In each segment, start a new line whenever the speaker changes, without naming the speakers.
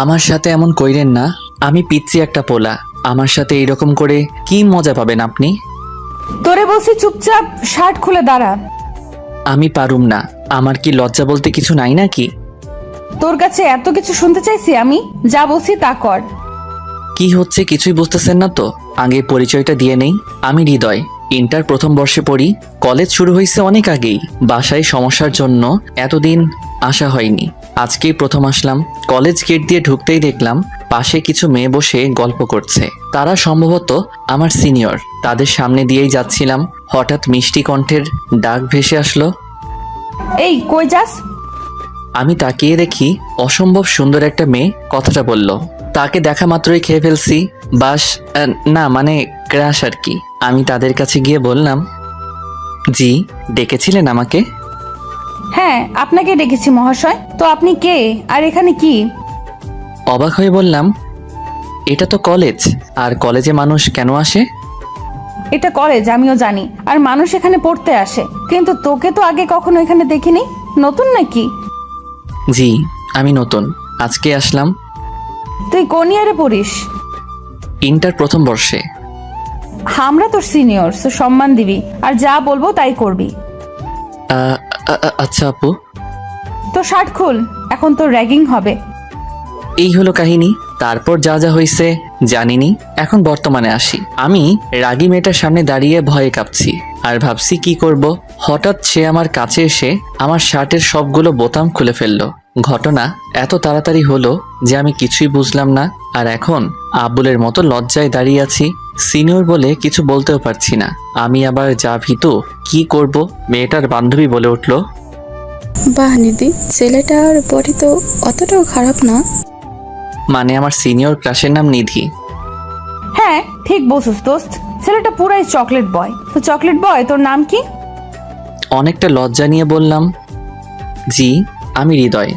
আমার সাথে এমন কইরেন না। আমি পিচ্ছি একটা পোলা। আমার সাথে এইরকম করে কি মজা পাবেন আপনি?
তোরে বলছি চুপচাপ শার্ট খুলে দাঁড়া।
আমি পারুম না। আমার কি লজ্জা বলতে কিছু নাই নাকি?
তোর কাছে এত কিছু শুনতে চাইছি আমি? যা বলছি তা কর।
কি হচ্ছে কিছুই বুঝতেছেন না তো? আগে পরিচয়টা দিয়ে নেই। আমি হৃদয়, ইন্টার প্রথম বর্ষে পড়ি। কলেজ শুরু হয়েছে অনেক আগেই। বাসায় সমস্যার জন্য এতদিন আসা হয়নি। আজকেই প্রথম আসলাম। কলেজ গেট দিয়ে ঢুকতেই দেখলাম পাশে কিছু মেয়ে বসে গল্প করছে। তারা সম্ভবত আমার সিনিয়র। তাদের সামনে দিয়েই যাচ্ছিলাম, হঠাৎ মিষ্টি কণ্ঠের ডাক ভেসে আসলো।
এই কই যাস?
আমি তাকিয়ে দেখি অসম্ভব সুন্দর একটা মেয়ে কথাটা বলল। তাকে দেখা মাত্রই খেয়ে ফেলছি। বাস না মানে ক্রাশ আর কি। আমি তাদের কাছে গিয়ে বললাম, জি ডেকেছিলেন আমাকে?
হ্যাঁ, আপনাকে ডেকেছি মহাশয়। তো আপনি কে আর এখানে কি?
অবাক হয়ে বললাম, এটা তো কলেজ। আর কলেজে মানুষ কেন আসে?
এটা কলেজ আমিও জানি, আর মানুষ এখানে পড়তে আসে, কিন্তু তোকে তো আগে কখনো এখানে দেখিনি। নতুন নাকি?
জি আমি নতুন, আজকে আসলাম।
তুই কোন ইয়ারে পড়িস?
ইন্টার প্রথম বর্ষে।
আমরা তোর সিনিয়র, তো সম্মান দিবি আর যা বলবো তাই করবি।
আচ্ছা আপু।
তো শার্ট খুল, এখন তোর র্যাগিং হবে।
এই হলো কাহিনী। তারপর যা যা হয়েছে জানিনি। এখন বর্তমানে আসি। আমি রাগী মেয়েটার সামনে দাঁড়িয়ে ভয়ে কাঁপছি আর ভাবছি কি করব। হঠাৎ সে আমার কাছে এসে আমার শার্টের সবগুলো বোতাম খুলে ফেললো। ঘটনা এত তাড়াতাড়ি হলো যে আমি কিছুই বুঝলাম না। আর এখন আব্বুলের মতো লজ্জায় দাঁড়িয়ে আছি। সিনিয়র বলে কিছু বলতেও পারছি না। আমি আবার যা ভীতু, কি করব। মেয়েটার বান্ধবী বলে উঠল,
বাহ নিধি, ছেলেটার বডি তো অতটাও খারাপ না।
মানে আমার সিনিয়র ক্রাশের নাম নিধি?
হ্যাঁ ঠিক বলছিস দোস্ত, ছেলেটা পুরাই চকলেট বয়। তো চকলেট বয় তোর নাম কি?
অনেকটা লজ্জা নিয়ে বললাম, জি আমি হৃদয়।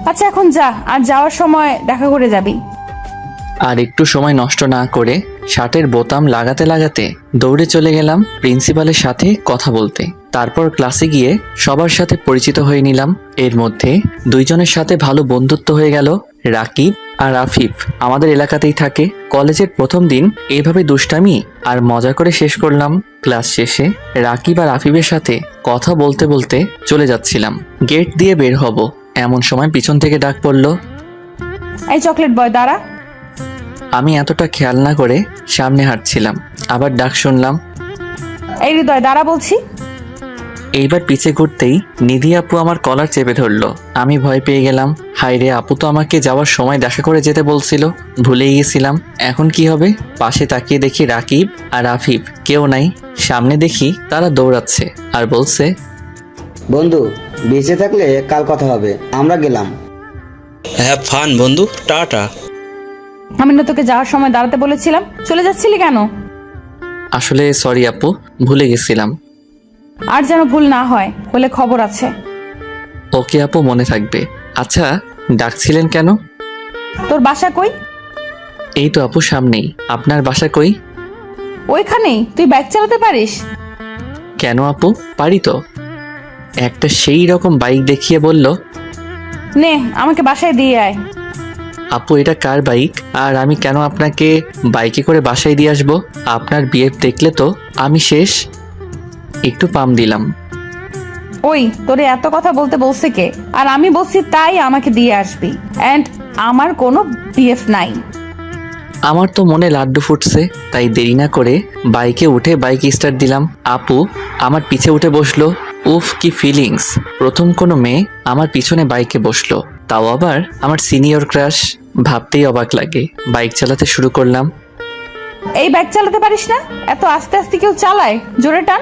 আচ্ছা এখন যা, আর যাওয়ার সময় দেখা করে যাবি।
আর একটু সময় নষ্ট না করে শার্টের বোতাম লাগাতে লাগাতে দৌড়ে চলে গেলাম প্রিন্সিপালের সাথে কথা বলতে। তারপর ক্লাসে গিয়ে সবার সাথে পরিচিত হয়ে নিলাম। এর মধ্যে দুইজনের সাথে ভালো বন্ধুত্ব হয়ে গেল। রাকিব আর আফিফ আমাদের এলাকাতেই থাকে। কলেজের প্রথম দিন এইভাবে দুষ্টামি আর মজা করে শেষ করলাম। ক্লাস শেষে রাকিব আর আফিফের সাথে কথা বলতে বলতে চলে যাচ্ছিলাম। গেট দিয়ে বের হব এমন সময় পিছন থেকে ডাক পড়ল।
এই চকলেট বয় দাঁড়া।
আমি এতটা খেয়াল না করে সামনে হাঁটছিলাম, আবার ডাক শুনলাম।
এই হৃদয় দাঁড়া বলছি।
এইবার পিছে ঘুরতেই নিধি আপু আমার কলার চেপে ধরলো। আমি ভয় পেয়ে গেলাম। হায় রে, আপু তো আমাকে যাওয়ার সময় দেখা করে যেতে বলছিল, ভুলে গিয়েছিলাম। এখন কি হবে? পাশে তাকিয়ে দেখি রাকিব আর আফিফ কেউ নাই। সামনে দেখি তারা দৌড়াচ্ছে আর বলছে,
বন্ধু বেঁচে থাকলে কাল কথা হবে, আমরা গেলাম।
হ্যাভ ফান বন্ধু, টাটা।
আমি না তোকে যাওয়ার সময় দাঁড়াতে বলেছিলাম, চলে যাচ্ছিলি কেন?
আসলে সরি আপু, ভুলে গেছিলাম।
আর যেন ভুল না হয়, হলে খবর আছে।
ওকে আপু, মনে থাকবে। আচ্ছা ডাকছিলেন কেন?
তোর বাসা কই?
এই তো আপু সামনেই। আপনার বাসা কই?
ওইখানেই। তুই বাইক চালাতে পারিস?
কেন আপু, পারি তো। একটা সেই রকম বাইক দেখিয়ে বলল,
নে আমাকে বাসায় দিয়ে আয়।
আপু এটা কার বাইক? আর আমি কেন আপনাকে বাইকে করে বাসায় দিয়ে আসবো? আপনার বিহেভ দেখলে তো আমি শেষ। একটু পাম দিলাম।
ওই তোরে এত কথা বলতে বলছে কে? আর আমি বলছি তাই আমাকে দিয়ে আসবি। এন্ড আমার কোনো বিএফ নাই।
আমার তো মনে লাড্ডু ফুটছে, তাই দেরি না করে বাইকে উঠে বাইক স্টার্ট দিলাম। আপু আমার পিছে উঠে বসলো। উফ কি ফিলিংস! প্রথম কোনো মেয়ে আমার পিছনে বাইকে বসলো, তাও আবার আমার সিনিয়র ক্রাশ। ভাবতেই অবাক লাগে। বাইক চালাতে শুরু করলাম।
এই বাইক চালাতে পারিস না? এত আস্তে আস্তে কেউ চালায়? জোরে টান।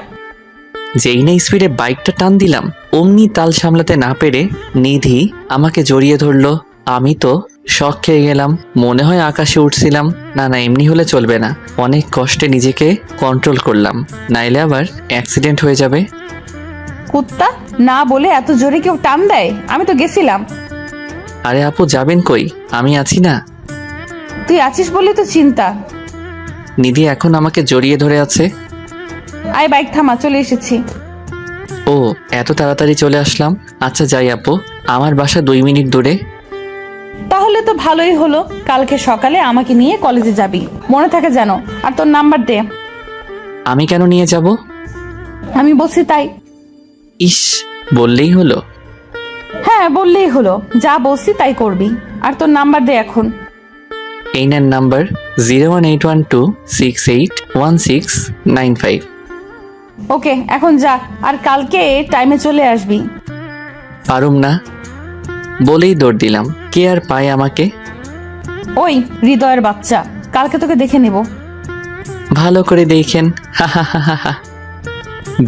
যেই না স্পিডে বাইকটা টান দিলাম, অমনি তাল সামলাতে না পেরে নিধি আমাকে জড়িয়ে ধরলো। আমি তো শক খেয়ে গেলাম। মনে হয় আকাশে উঠছিলাম। না না, এমনি হলে চলবে না। অনেক কষ্টে নিজেকে কন্ট্রোল করলাম, নাইলে আবার অ্যাক্সিডেন্ট হয়ে যাবে।
কুত্তা, না বলে এত জোরে কেউ টান দেয়? আমি তো গেছিলাম।
আরে আপু যাবেন কই? আমি আছি না।
তুই আছিস বলে তো চিন্তা।
নিধি এখন আমাকে জড়িয়ে ধরে আছে।
আয় বাইক থামা, চলে এসেছি।
ও এত তাড়াতাড়ি চলে আসলাম। আচ্ছা যাই আপু, আমার বাসা 2 মিনিট দূরে।
তাহলে তো ভালোই হলো, কালকে সকালে আমাকে নিয়ে কলেজে যাবি, মনে থাকে যেন। আর তোর নাম্বার দে।
আমি কেন নিয়ে যাব?
আমি বলছি তাই।
ইস, বললেই হলো।
হ্যাঁ, বললেই হলো, যা বলছি তাই করবি। আর তোর নাম্বার দে এখন।
এই নেন নাম্বার 01812681695।
ওকে, এখন যা, আর কালকে টাইমে চলে আসবি।
পারুম না বলেই দৌড় দিলাম। কে আর পায় আমাকে?
ওই হৃদয়ের বাচ্চা, কালকে তোকে দেখে নেব।
ভালো করে দেখেন।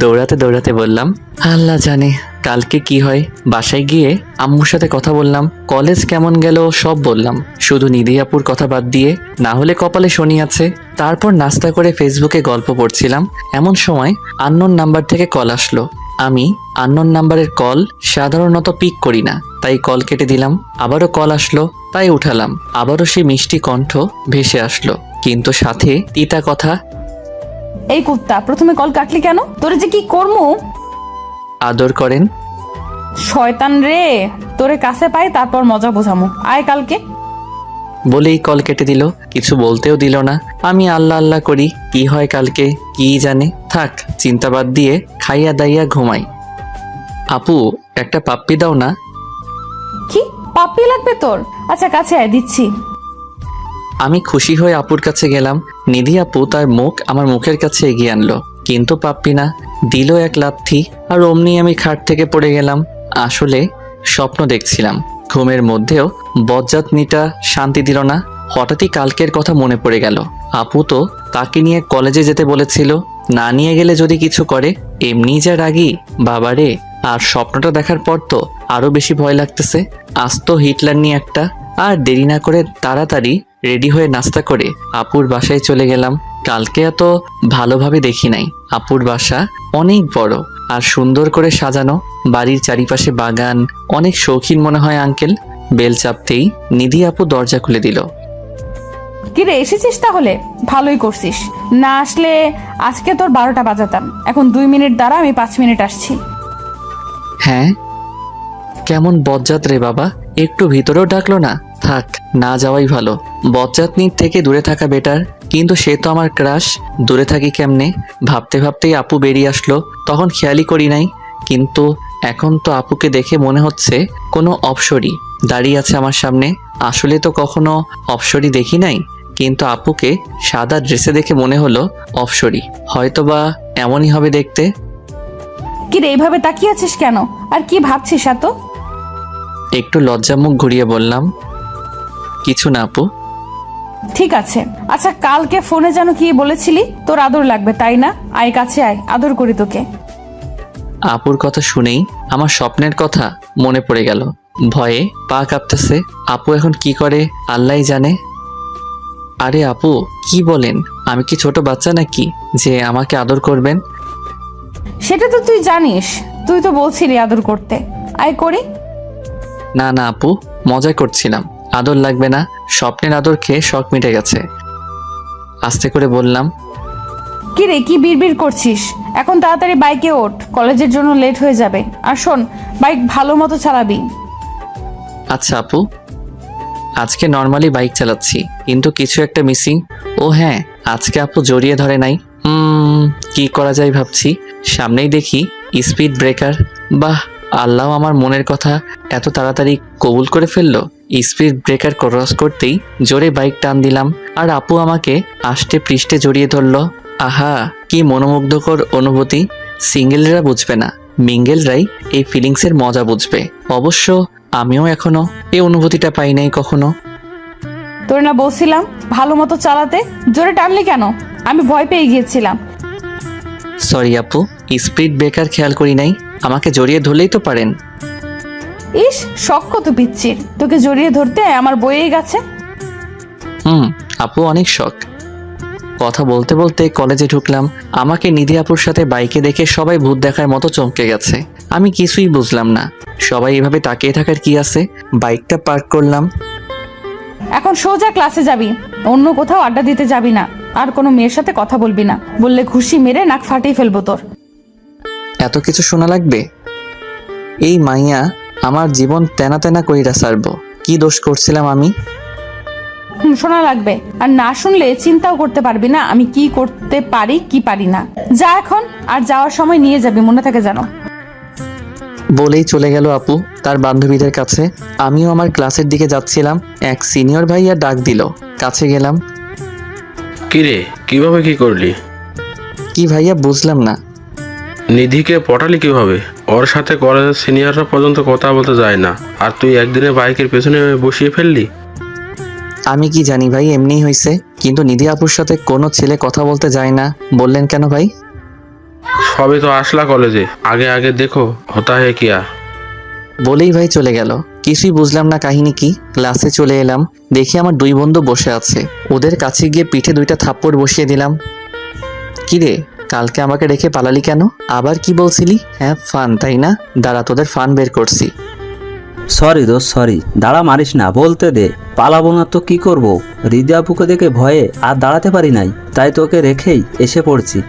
দৌড়াতে দৌড়াতে বললাম, আল্লাহ জানে কালকে কি হয়। বাসায় গিয়ে আম্মুর সাথে কথা বললাম, কলেজ কেমন গেল সব বললাম, শুধু নিধি আপুর কথা বাদ দিয়ে। না হলে কপালে শনি আছে। তারপর নাস্তা করে ফেসবুকে গল্প পড়ছিলাম, এমন সময় আননোন নাম্বার থেকে কল আসলো। আমি আননোন নাম্বারের কল সাধারণত পিক করি না, তাই কল কেটে দিলাম। আবারও কল আসলো, তাই উঠালাম। আবারও সেই মিষ্টি কণ্ঠ ভেসে আসলো, কিন্তু সাথে তিতা কথা।
এই কুত্তা, প্রথমে কল কাটলি কেন? তোরে যে কি করমু।
আদর করেন।
শয়তান রে, তোরে কাছে পাই তারপর মজা বোঝামু। আয় কালকে।
বলেই কল কেটে দিল, কিছু বলতেও দিল না। আমি আল্লাহ আল্লাহ করি, কি হয় কালকে কি জানে। থাক, চিন্তা বাদ দিয়ে খাইয়া দাইয়া ঘুমাই। আপু, একটা পাপ্পি দাও না।
কি পাপ্পি লাগবে তোর? আচ্ছা, কাছে আয়, দিচ্ছি।
আমি খুশি হয়ে আপুর কাছে গেলাম। নিধি আপু তার মুখ আমার মুখের কাছে এগিয়ে আনলো, কিন্তু পাপ্পি না, দিল এক লাথি। আর অমনি আমি খাট থেকে পড়ে গেলাম। আসলে স্বপ্ন দেখছিলাম, ঘুমের মধ্যেও বজ্জাতনিটা শান্তি দিল না। হঠাৎই কালকের কথা মনে পড়ে গেল। আপু তো তাকে নিয়ে কলেজে যেতে বলেছিল, না নিয়ে গেলে যদি কিছু করে। এমনি যা রাগি বাবারে। আর স্বপ্নটা দেখার পর তো আরো বেশি ভয় লাগতেছে। আস্ত হিটলার নিয়ে একটা। আর দেরি না করে তাড়াতাড়ি রেডি হয়ে নাস্তা করে আপুর বাসায় চলে গেলাম। কালকে এত ভালোভাবে দেখি নাই। আপুর বাসা অনেক বড় আর সুন্দর করে সাজানো, বাড়ির চারিপাশে বাগান। অনেক শৌখিন মনে হয় আঙ্কেল। বেল চাপতেই নিধি আপু দরজা খুলে দিল।
কিরে, এসেছিস তাহলে? ভালোই করছিস। না আসলে আজকে তোর 12টা বাজাতাম। এখন 2 মিনিট দাঁড়া, আমি 5 মিনিট আসছি।
হ্যাঁ, কেমন বজ্জাত রে বাবা, একটু ভিতরেও ডাকলো না। থাক, না যাওয়াই ভালো। বজ্জাতনির থেকে দূরে থাকা বেটার। কিন্তু সে তো আমার ক্রাশ, দূরে থাকি কেমনে? ভাবতে ভাবতেই আপু বেরিয়ে আসলো। তখন খেয়ালই করি নাই, কিন্তু এখন তো আপুকে দেখে মনে হচ্ছে কোনো অপসরী দাঁড়িয়ে আছে আমার সামনে। আসলে তো কখনো অপসরী দেখি নাই, কিন্তু আপুকে সাদা ড্রেসে দেখে মনে হলো অপসরী। হয়তোবা এমনই হবে দেখতে।
কিরে, এইভাবে তাকিয়ে আছিস কেন? আর কি ভাবছিস এত?
একটু লজ্জা মুখ ঘুরিয়ে বললাম, কিছু না আপু।
ঠিক আছে। আচ্ছা, কালকে ফোনে যেন কি বলেছিলি? তোর আদর লাগবে তাই না? আয় কাছে আয়, আদর করি তোকে।
আপুর কথা শুনেই আমার স্বপ্নের কথা মনে পড়ে গেল। ভয়ে পা কাঁপতেছে। আপু এখন কি করে আল্লাহই জানে। আরে আপু, কি বলেন? আমি কি ছোট বাচ্চা নাকি যে আমাকে আদর করবেন?
সেটা তো তুই জানিস, তুই তো বলছিলি আদর করতে। আয় করি।
না না আপু, মজা করছিলাম। আদর লাগবে না, স্বপ্নের আদর খেয়ে শখ মিটে গেছে। আস্তে করে বললাম।
কিরে, কি বিড়বিড় করছিস? এখন তাড়াতাড়ি বাইকে ওঠ, কলেজের জন্য লেট হয়ে যাবে। আর শোন, বাইক ভালো মতো চালাবি।
আচ্ছা আপু, আজকে নর্মালি বাইক চালাচ্ছি, কিন্তু কিছু একটা মিসিং। ও হ্যাঁ, আজকে আপু জড়িয়ে ধরে নাই। কি করা যায় ভাবছি। সামনেই দেখি স্পিড ব্রেকার। বাহ, আল্লাহ আমার মনের কথা এত তাড়াতাড়ি কবুল করে ফেললো। স্পিড ব্রেকার ক্রস করতেই জোরে বাইক টান দিলাম, আর আপু আমাকে আষ্টে পৃষ্ঠে জড়িয়ে ধরলো। আহা, কি মনোমুগ্ধকর অনুভূতি। সিঙ্গেলরা বুঝবে না, মিঙ্গেলরাই এই ফিলিংসের মজা বুঝবে। অবশ্য আমিও এখনো এই অনুভূতিটা পাই নাই কখনো।
তোর না বলছিলাম ভালো মতো চালাতে, জোরে টানলি কেন? আমি ভয় পেয়ে গিয়েছিলাম।
সরি আপু, স্পিড ব্রেকার খেয়াল করি নাই। আমাকে জড়িয়ে ধরলেই তো পারেন।
ইস, শখ কত পিচ্ছির, তোকে জড়িয়ে ধরতে আমার বইয়ে গেছে।
আপু অনেক শখ। কথা বলতে বলতে কলেজে ঢুকলাম। আমাকে নিধি আপুর সাথে বাইকে দেখে সবাই ভূত দেখার মতো চমকে গেছে। আমি কিছুই বুঝলাম না, সবাই এভাবে তাকিয়ে থাকার কি আছে। বাইকটা পার্ক করলাম।
এখন সোজা ক্লাসে যাবি, অন্য কোথাও আড্ডা দিতে যাবি না। আর কোনো মেয়ের সাথে কথা বলবি না, বললে ঘুষি মেরে নাক ফাটিয়ে ফেলবো তোর।
এত কিছু শোনা লাগবে? এই মাইয়া আমার জীবন তেনা তেনা কইরা সারবো। কি দোষ করছিলাম আমি?
শোনা লাগবে, আর না শুনলে চিন্তাও করতে পারবি না আমি কি করতে পারি কি পারি না। যা এখন, আর যাওয়ার সময় নিয়ে যাবি, মনে থাকে জানো।
বলেই চলে গেল আপু তার বান্ধবীদের কাছে। আমিও আমার ক্লাসের দিকে যাচ্ছিলাম, এক সিনিয়র ভাইয়া ডাক দিল। কাছে গেলাম।
কিরে, কিভাবে কি করলি?
কি ভাইয়া, বুঝলাম না।
নিধিকে পটালি কিভাবে? ওর সাথে কলেজের সিনিয়ররা পর্যন্ত কথা বলতে যায় না, আর তুই একদিনে বাইকের পেছনে বসিয়ে ফেললি।
আমি কি জানি ভাই, এমনিই হয়েছে। কিন্তু নিধি আপুর সাথে কোনো ছেলে কথা বলতে যায় না বললেন কেন ভাই?
সবে তো আসলা কলেজে, আগে আগে দেখো হতা হে কিয়া।
বলেই ভাই চলে গেল। কিছুই বুঝলাম না কাহিনী কি। ক্লাসে চলে এলাম, দেখি আমার দুই বন্ধু বসে আছে। ওদের কাছে গিয়ে পিঠে 2টা থাপ্পড় বসিয়ে দিলাম। কিরে, কালকে আমাকে রেখে পালালি কেন? আবার কি বলছিলি? হ্যাঁ ফান, তাই না? দাঁড়া, তোদের ফান বের করছি।
সরি দোস্ত, সরি। দাঁড়া মারিস না, বলতে দে। পালাবো না তো কি করব? হৃদয় আপুকে দেখে ভয়ে আর দাঁড়াতে পারি নাই, তাই তোকে রেখেই এসে পড়ছি।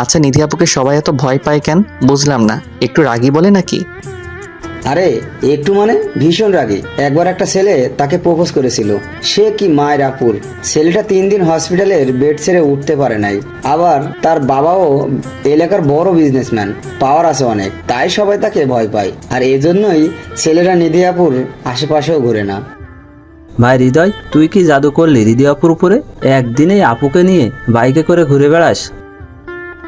আচ্ছা, নিধি আপুকে সবাই এত ভয় পায় কেন বুঝলাম না। একটু রাগী বলে নাকি?
আরে একটু মানে ভীষণ রাগী। একবার একটা ছেলে তাকে প্রপোজ করেছিল। সে কি মায়ের আপুর। ছেলেটা 3 দিন হসপিটালের বেড ছেড়ে উঠতে পারে নাই। আবার তার বাবাও এলাকার বড় বিজনেসম্যান, পাওয়ার আছে অনেক, তাই সবাই তাকে ভয় পায়। আর এজন্যই ছেলেরা নিধি আপুর আশেপাশেও ঘুরে না।
ভাই হৃদয়, তুই কি জাদু করলি হৃদয় আপুর উপরে? একদিনেই আপুকে নিয়ে বাইকে করে ঘুরে বেড়াস?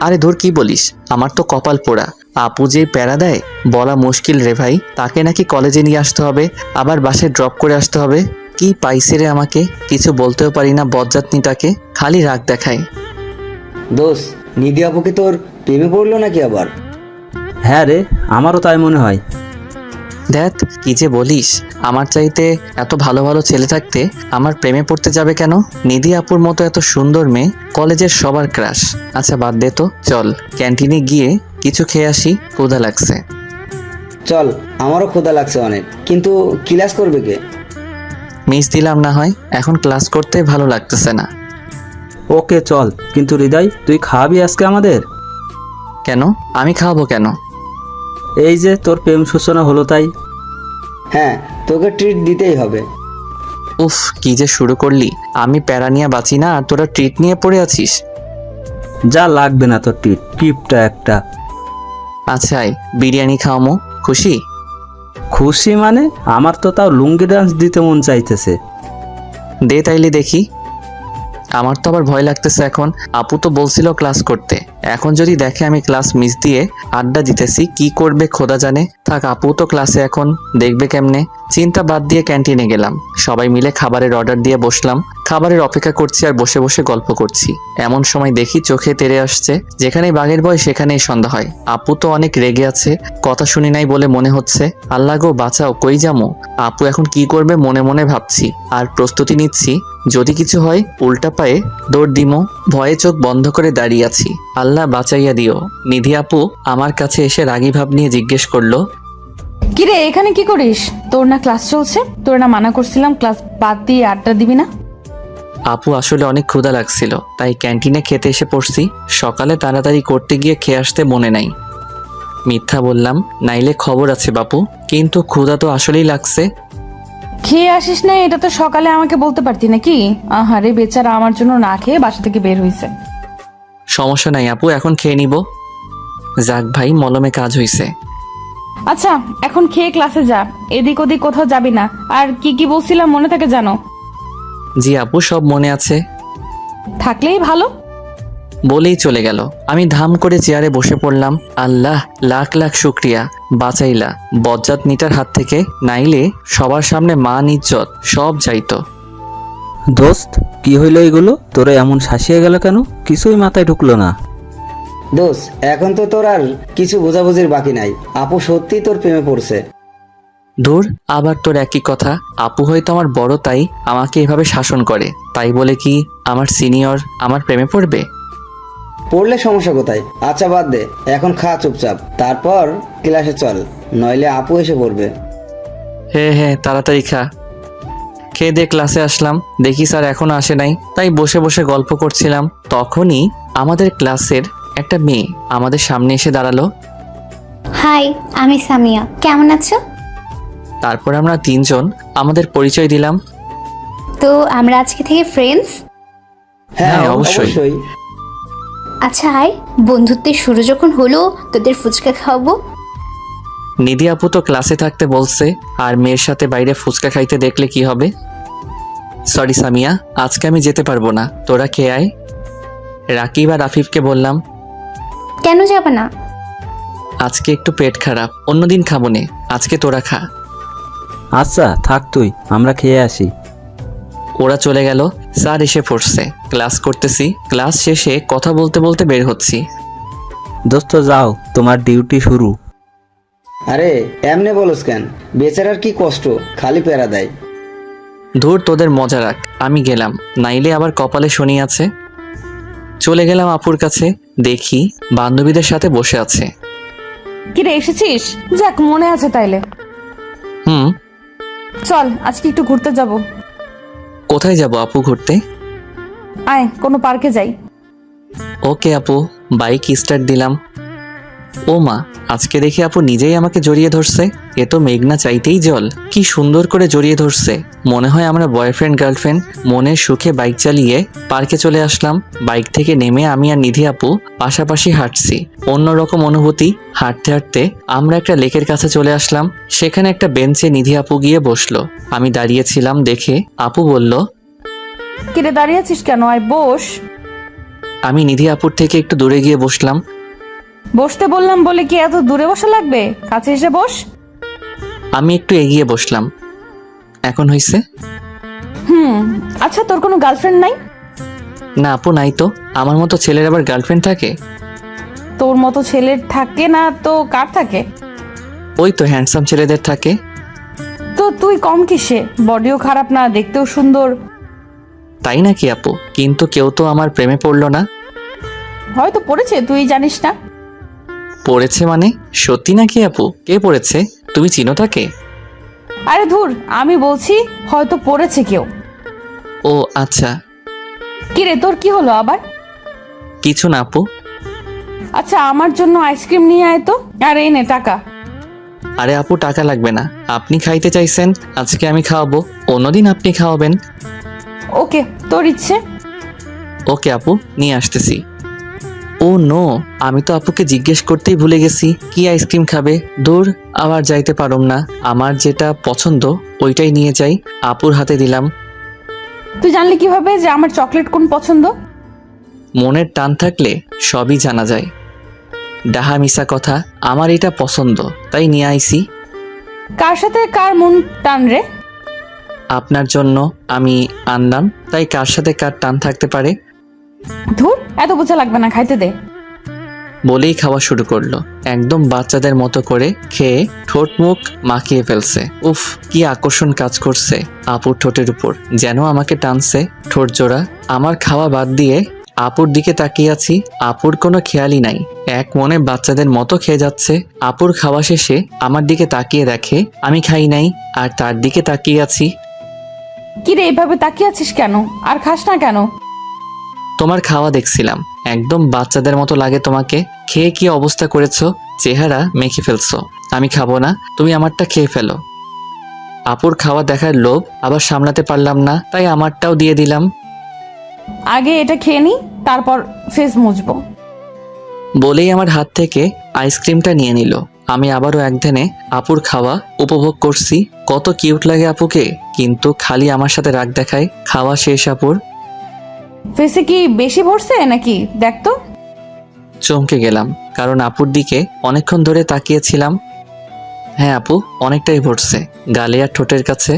আরে ধুর, কি বলিস? আমার তো কপাল পোড়া। আপু যে প্যারা দেয় বলা মুশকিল রে ভাই। তাকে নাকি কলেজে নিয়ে আসতে হবে, আবার বাসে ড্রপ করে আসতে হবে। কি পাইছে রে আমাকে, কিছু বলতেও পারি না বজ্জাতনিটাকে, খালি রাগ দেখায়।
দোষ, নিধি আপু কি তোর প্রেমে পড়লো নাকি আবার?
হ্যাঁ রে, আমারও তাই মনে হয়।
দেখ কি যে বলিস, আমার চাইতে এত ভালো ভালো ছেলে থাকতে আমার প্রেমে পড়তে যাবে কেন? নিধি আপুর মতো এত সুন্দর মেয়ে কলেজের সবার ক্রাশ। আচ্ছা বাদ দে তো, চল ক্যান্টিনে গিয়ে কিছু খেয়ে আসি, ক্ষুধা লাগছে।
চল, আমারও ক্ষুধা লাগছে অনেক, কিন্তু ক্লাস করবে কে?
মিস দিলাম না হয়, এখন ক্লাস করতে ভালো লাগতেছে না।
ওকে চল, কিন্তু হৃদয় তুই খাওয়াবি আজকে আমাদের?
কেন? আমি খাওয়াবো কেন?
এই যে তোর প্রেম সূচনা হলো তাই।
হ্যাঁ, তোকে ট্রিট দিতেই হবে।
উফ, কি যে শুরু করলি। আমি প্যারা নিয়ে বাঁচি না, আর তোরা ট্রিট নিয়ে পড়ে আছিস।
যা লাগবে না তোর টিপ টিপটা একটা।
আচ্ছা আয়, বিরিয়ানি খাওয়ামো, খুশি?
খুশি মানে? আমার তো তাও লুঙ্গি ডান্স দিতে মন চাইতেছে।
দে তাইলে দেখি। আমার তো আবার ভয় লাগতেছে এখন। আপু তো বলছিল ক্লাস করতে, এখন যদি দেখে আমি ক্লাস মিস দিয়ে আড্ডা দিতেছি, কি করবে খোদা জানে। থাক, আপু তো ক্লাসে, এখন দেখবে কেমনে। চিন্তা বাদ দিয়ে ক্যান্টিনে গেলাম। সবাই মিলে খাবারের অর্ডার দিয়ে বসলাম। খাবারের অপেক্ষা করছি আর বসে বসে গল্প করছি। এমন সময় দেখি চোখে তেড়ে আসছে, যেখানেই বাঘের ভয় সেখানেই সন্ধ্যা হয়। আপু তো অনেক রেগে আছে, কথা শুনি নাই বলে মনে হচ্ছে। আল্লাহ গো বাঁচাও, কই যামো। আপু এখন কি করবে মনে মনে ভাবছি, আর প্রস্তুতি নিচ্ছি যদি কিছু হয় উল্টা পায়ে দৌড় দিমো। ভয়ে চোখ বন্ধ করে দাঁড়িয়ে আছি। আল্লাহ বাঁচাইয়া দিও। নিধি আপু আমার কাছে এসে রাগী ভাব নিয়ে জিজ্ঞেস করলো,
কিরে এখানে কি করিস? তোর না ক্লাস চলছে? তোর না মানা করছিলাম ক্লাস বাদ দিয়ে আড্ডা দিবি না?
আপু আসলে অনেক ক্ষুধা লাগছিল, তাই ক্যান্টিনে খেতে এসে পড়ছি। সকালে তাড়াতাড়ি করতে গিয়ে খেয়ে আসতে মনে নাই। মিথ্যা বললাম, নাইলে খবর আছে বাপু, কিন্তু ক্ষুধা তো আসলেই লাগছে।
খেয়ে আসিস না, এটা তো সকালে আমাকে বলতে পারতি নাকি? আহারে বেচারা আমার জন্য না খেয়ে বাসা থেকে বের হইছে।
সমস্যা নাই আপু, এখন খেয়ে নিব। যাক ভাই, মলমে কাজ হইছে।
আচ্ছা এখন খেয়ে ক্লাসে যা, এদিক ওদিক কোথাও যাবি না। আর কি কি বলছিলাম মনে থাকে জানো?
জি আপু, সব মনে আছে।
থাকলেই ভালো।
বলেই চলে গেল। আমি ধাম করে চেয়ারে বসে পড়লাম। আল্লাহ লাখ লাখ শুক্রিয়া, বাঁচাইলা বজ্জাত নিটার হাত থেকে, নাইলে সবার সামনে মান ইজ্জত সব যাইতো।
দোস্ত, কি হইলো এগুলো? তোরা এমন শাসিয়ে গেল কেন? কিছুই মাথায় ঢুকলো না।
দোষ, এখন তো তোর আর কিছু বোঝাবুঝির বাকি নাই। আপু সত্যি তোর প্রেমে পড়ছে।
দূর, আবার তোর একই কথা। আপু হয়তো আমার বড়, তাই আমাকে এভাবে শাসন করে। তাই বলে কি আমার সিনিয়র আমার প্রেমে পড়বে?
পড়লে সমস্যা কোথায়? আচ্ছা বাদ দে, এখন খা চুপচাপ, তারপর ক্লাসে চল, নইলে আপু এসে পড়বে।
হ্যাঁ, তাড়াতাড়ি খা। খেয়ে দিয়ে ক্লাসে আসলাম, দেখি স্যার এখনো আসে নাই, তাই বসে বসে গল্প করছিলাম। তখনই আমাদের ক্লাসের একটা মেয়ে আমাদের সামনে এসে দাঁড়ালো।
হাই, আমি সামিয়া। কেমন আছো?
তারপর আমরা তিনজন আমাদের পরিচয় দিলাম।
তো আমরা আজকে থেকে ফ্রেন্ডস।
হ্যাঁ
হ্যাঁ, অবশ্যই।
অবশ্যই।
আচ্ছা আয়, বন্ধুত্বের শুরু যখন হলো তোদের ফুচকা খাওয়াবো।
নিধি আপু তো ক্লাসে থাকতে বলছে, আর মেয়ের সাথে বাইরে ফুচকা খাইতে দেখলে কি হবে। সরি সামিয়া, আজকে আমি যেতে পারবো না, তোরা খেয়ে আয়। রাকিব আর আফিফকে বললাম,
কেন যাবে না?
আজকে একটু পেট খারাপ, অন্যদিন খাবো নে, আজকে তোরা খা।
আচ্ছা থাক তুই, আমরা খেয়ে আসি।
ওরা চলে গেল। স্যার এসে পড়ছে, ক্লাস করতেছি। ক্লাস শেষে কথা বলতে বলতে বের হচ্ছি।
দোস্ত যাও, তোমার ডিউটি শুরু।
আরে এমনে বলস কেন? বেচারার কি কষ্ট, খালি প্যারা দেয়।
ধুর তোদের মজা রাখ, আমি গেলাম, নাইলে আবার কপালে শনি আছে। চলে গেলাম আপুর কাছে, দেখি বান্ধবীদের সাথে বসে আছে।
কিরে এসেছিস? যাক, মনে আছে তাইলে।
হুম।
চল আজকে একটু ঘুরতে যাব।
কোথায় যাব আপু ঘুরতে?
আয় কোনো পার্কে যাই।
ওকে আপু, বাইক স্টার্ট দিলাম। ও মা, আজকে দেখি আপু নিজেই আমাকে জড়িয়ে ধরছে। এ তো মেঘনা চাইতেই জল, কি সুন্দর করে জড়িয়ে ধরছে। মনে হয় আমরা বয়ফ্রেন্ড গার্লফ্রেন্ড। মনের সুখে বাইক চালিয়ে পার্কে চলে আসলাম। বাইক থেকে নেমে আমি আর নিধি আপু পাশাপাশি হাঁটছি, অন্যরকম অনুভূতি। হাঁটতে হাঁটতে আমরা একটা লেকের কাছে চলে আসলাম। সেখানে একটা বেঞ্চে নিধি আপু গিয়ে বসলো। আমি দাঁড়িয়েছিলাম দেখে আপু বলল,
কিরে দাঁড়িয়ে আছিস কেন? আয় বস।
আমি নিধি আপুর থেকে একটু দূরে গিয়ে বসলাম।
বসতে বললাম বলে কি এত দূরে বসা লাগবে? কাছে এসে বস।
আমি একটু এগিয়ে বসলাম। এখন হইছে?
আচ্ছা, তোর কোনো গার্লফ্রেন্ড নাই?
না আপু, নাই তো। আমার মতো ছেলের আবার গার্লফ্রেন্ড থাকে?
তোর মতো ছেলের থাকে না তো কার থাকে?
ওই তো হ্যান্ডসাম ছেলেদের থাকে।
তো তুই কম কিসে? বডিও খারাপ না, দেখতেও সুন্দর।
তাই নাকি আপু? কিন্তু কেউ তো আমার প্রেমে পড়লো না।
হয়তো পড়েছে, তুই জানিস না।
পড়েছে মানে? সত্যি নাকি আপু? কে পড়েছে? তুমি চিনো তাকে?
আরে ধুর, আমি বলছি হয়তো পড়েছে কেউ।
ও আচ্ছা।
কিরে তোর কি হলো আবার?
কিছু না আপু।
আচ্ছা, আমার জন্য আইসক্রিম নিয়ে আয় তো। আর এই নে টাকা।
আরে আপু, টাকা লাগবে না। আপনি খাইতে চাইছেন, আজকে আমি খাওয়াবো, অন্যদিন আপনি খাওয়াবেন।
ওকে, তোর ইচ্ছে।
ওকে আপু, নিয়ে আসতেছি। ও নো, আমি তো আপুকে জিজ্ঞেস করতেই ভুলে গেছি কি আইসক্রিম খাবে। দূর, আবার যাইতে পারুম না। আমার যেটা পছন্দ ওইটাই নিয়ে যাই। আপুর হাতে দিলাম।
তুই জানলি কিভাবে যে আমার চকলেট কোন পছন্দ?
মনের টান থাকলে সবই জানা যায়। ডাহা মিশা কথা, আমার এটা পছন্দ তাই নিয়ে আইছি।
কার সাথে কার মন টান রে?
আপনার জন্য আমি আনলাম, তাই কার সাথে কার টান থাকতে পারে।
ধুর, এত বোঝা লাগবে না, খাইতে দে।
বলেই খাওয়া শুরু করলো, একদম বাচ্চাদের মতো করে খেয়ে ঠোঁট মুখ মাখিয়ে ফেলছে। উফ, কি আকর্ষণ কাজ করছে আপুর ঠোঁটের উপর, যেন আমাকে টানছে ঠোঁট জোড়া। আমার খাওয়া বাদ দিয়ে আপুর দিকে তাকিয়ে আছি। আপুর কোনো খেয়ালই নাই, এক মনে বাচ্চাদের মতো খেয়ে যাচ্ছে। আপুর খাওয়া শেষে আমার দিকে তাকিয়ে দেখে আমি খাই নাই, আর তার দিকে তাকিয়ে আছি।
কিরে এইভাবে তাকিয়ে আছিস কেন? আর খাস না কেন?
তোমার খাওয়া দেখছিলাম, একদম বাচ্চাদের মতো লাগে তোমাকে। খেয়ে কি অবস্থা করেছো, চেহারা মেখে ফেলছো। আমি খাবো না, তুমি আমারটা খেয়ে ফেলো। আপুর খাওয়া দেখার লোভ আবার সামলাতে পারলাম না, তাই আমারটাও দিয়ে দিলাম।
আগে এটা খেয়ে নি, তারপর ফেস মুছবো।
বলেই আমার হাত থেকে আইসক্রিমটা নিয়ে নিল। আমি আবারও একধানে আপুর খাওয়া উপভোগ করছি। কত কিউট লাগে আপুকে, কিন্তু খালি আমার সাথে রাগ দেখায়। খাওয়া শেষ আপুর।
ফেসে কি বেশি ভরছে নাকি দেখ তো।
চমকে গেলাম, কারণ আপুর দিকে অনেকক্ষণ ধরে তাকিয়েছিলাম। হ্যাঁ আপু, অনেকটাই ভরছে, গালে আর ঠোঁটের কাছে।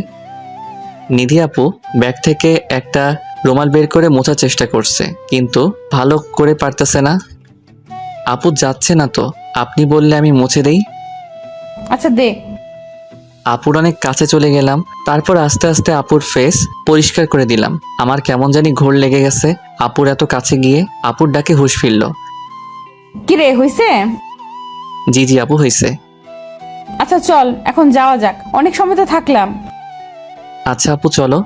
নিধি আপু ব্যাগ থেকে একটা রুমাল বের করে মোছার চেষ্টা করছে, কিন্তু ভালো করে পারতেছে না। আপু যাচ্ছে না তো, আপনি বললে আমি মুছে দেই।
আচ্ছা দে।
আপুর অনেক কাছে চলে গেলাম, তারপর আস্তে আস্তে আপুর ফেস পরিষ্কার করে দিলাম। আমার কেমন জানি ঘোর লেগে গেছে আপুর এত কাছে গিয়ে। আপুর ডাকে হুঁশ ফিরল।
কিরে হইছে?
জি জি আপু, হয়েছে।
আচ্ছা চল এখন যাওয়া যাক, অনেক সময় তো থাকলাম।
আচ্ছা আপু চলো।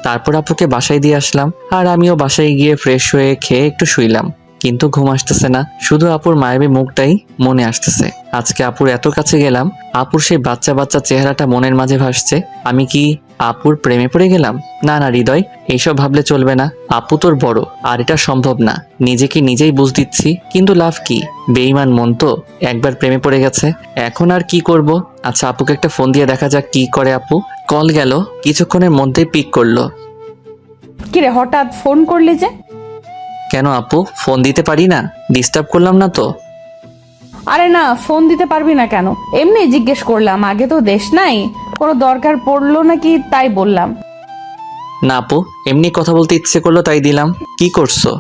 তারপর আপুকে বাসায় দিয়ে আসলাম, আর আমিও বাসায় গিয়ে ফ্রেশ হয়ে খেয়ে একটু শুইলাম। কিন্তু ঘুম আসতেছে না, শুধু আপুর মায়াবী মুখটাই মনে আসতেছে। আজকে আপুর এত কাছে গেলাম, আপুর সেই বাচ্চা বাচ্চা চেহারাটা মনের মাঝে ভাসছে। আমি কি আপুর প্রেমে পড়ে গেলাম? না না হৃদয়, এইসব ভাবলে চলবে না। আপু তোর বড়, আর এটা সম্ভব না। নিজেকে নিজেই বুঝ দিচ্ছি, কিন্তু লাভ কি? বেঈমান মন তো, একবার প্রেমে পড়ে গেছে, এখন আর কি করব? আচ্ছা আপুকে একটা ফোন দিয়ে দেখা যাক কি করে আপু। কল গেল, কিছুক্ষণের মধ্যেই পিক করলো।
কিরে হঠাৎ ফোন করলি যে?
কেন আপু, ফোন দিতে পারি না? ডিস্টার্ব করলাম না তো?
আরে না, ফোন দিতে পারবি না কেন, এমনি জিজ্ঞেস করলাম। আগে তো দেশ নাই, কোনো দরকার পড়লো নাকি তাই বললাম।
না আপু, এমনি কথা বলতে ইচ্ছে করলো তাই দিলাম। কি করছো?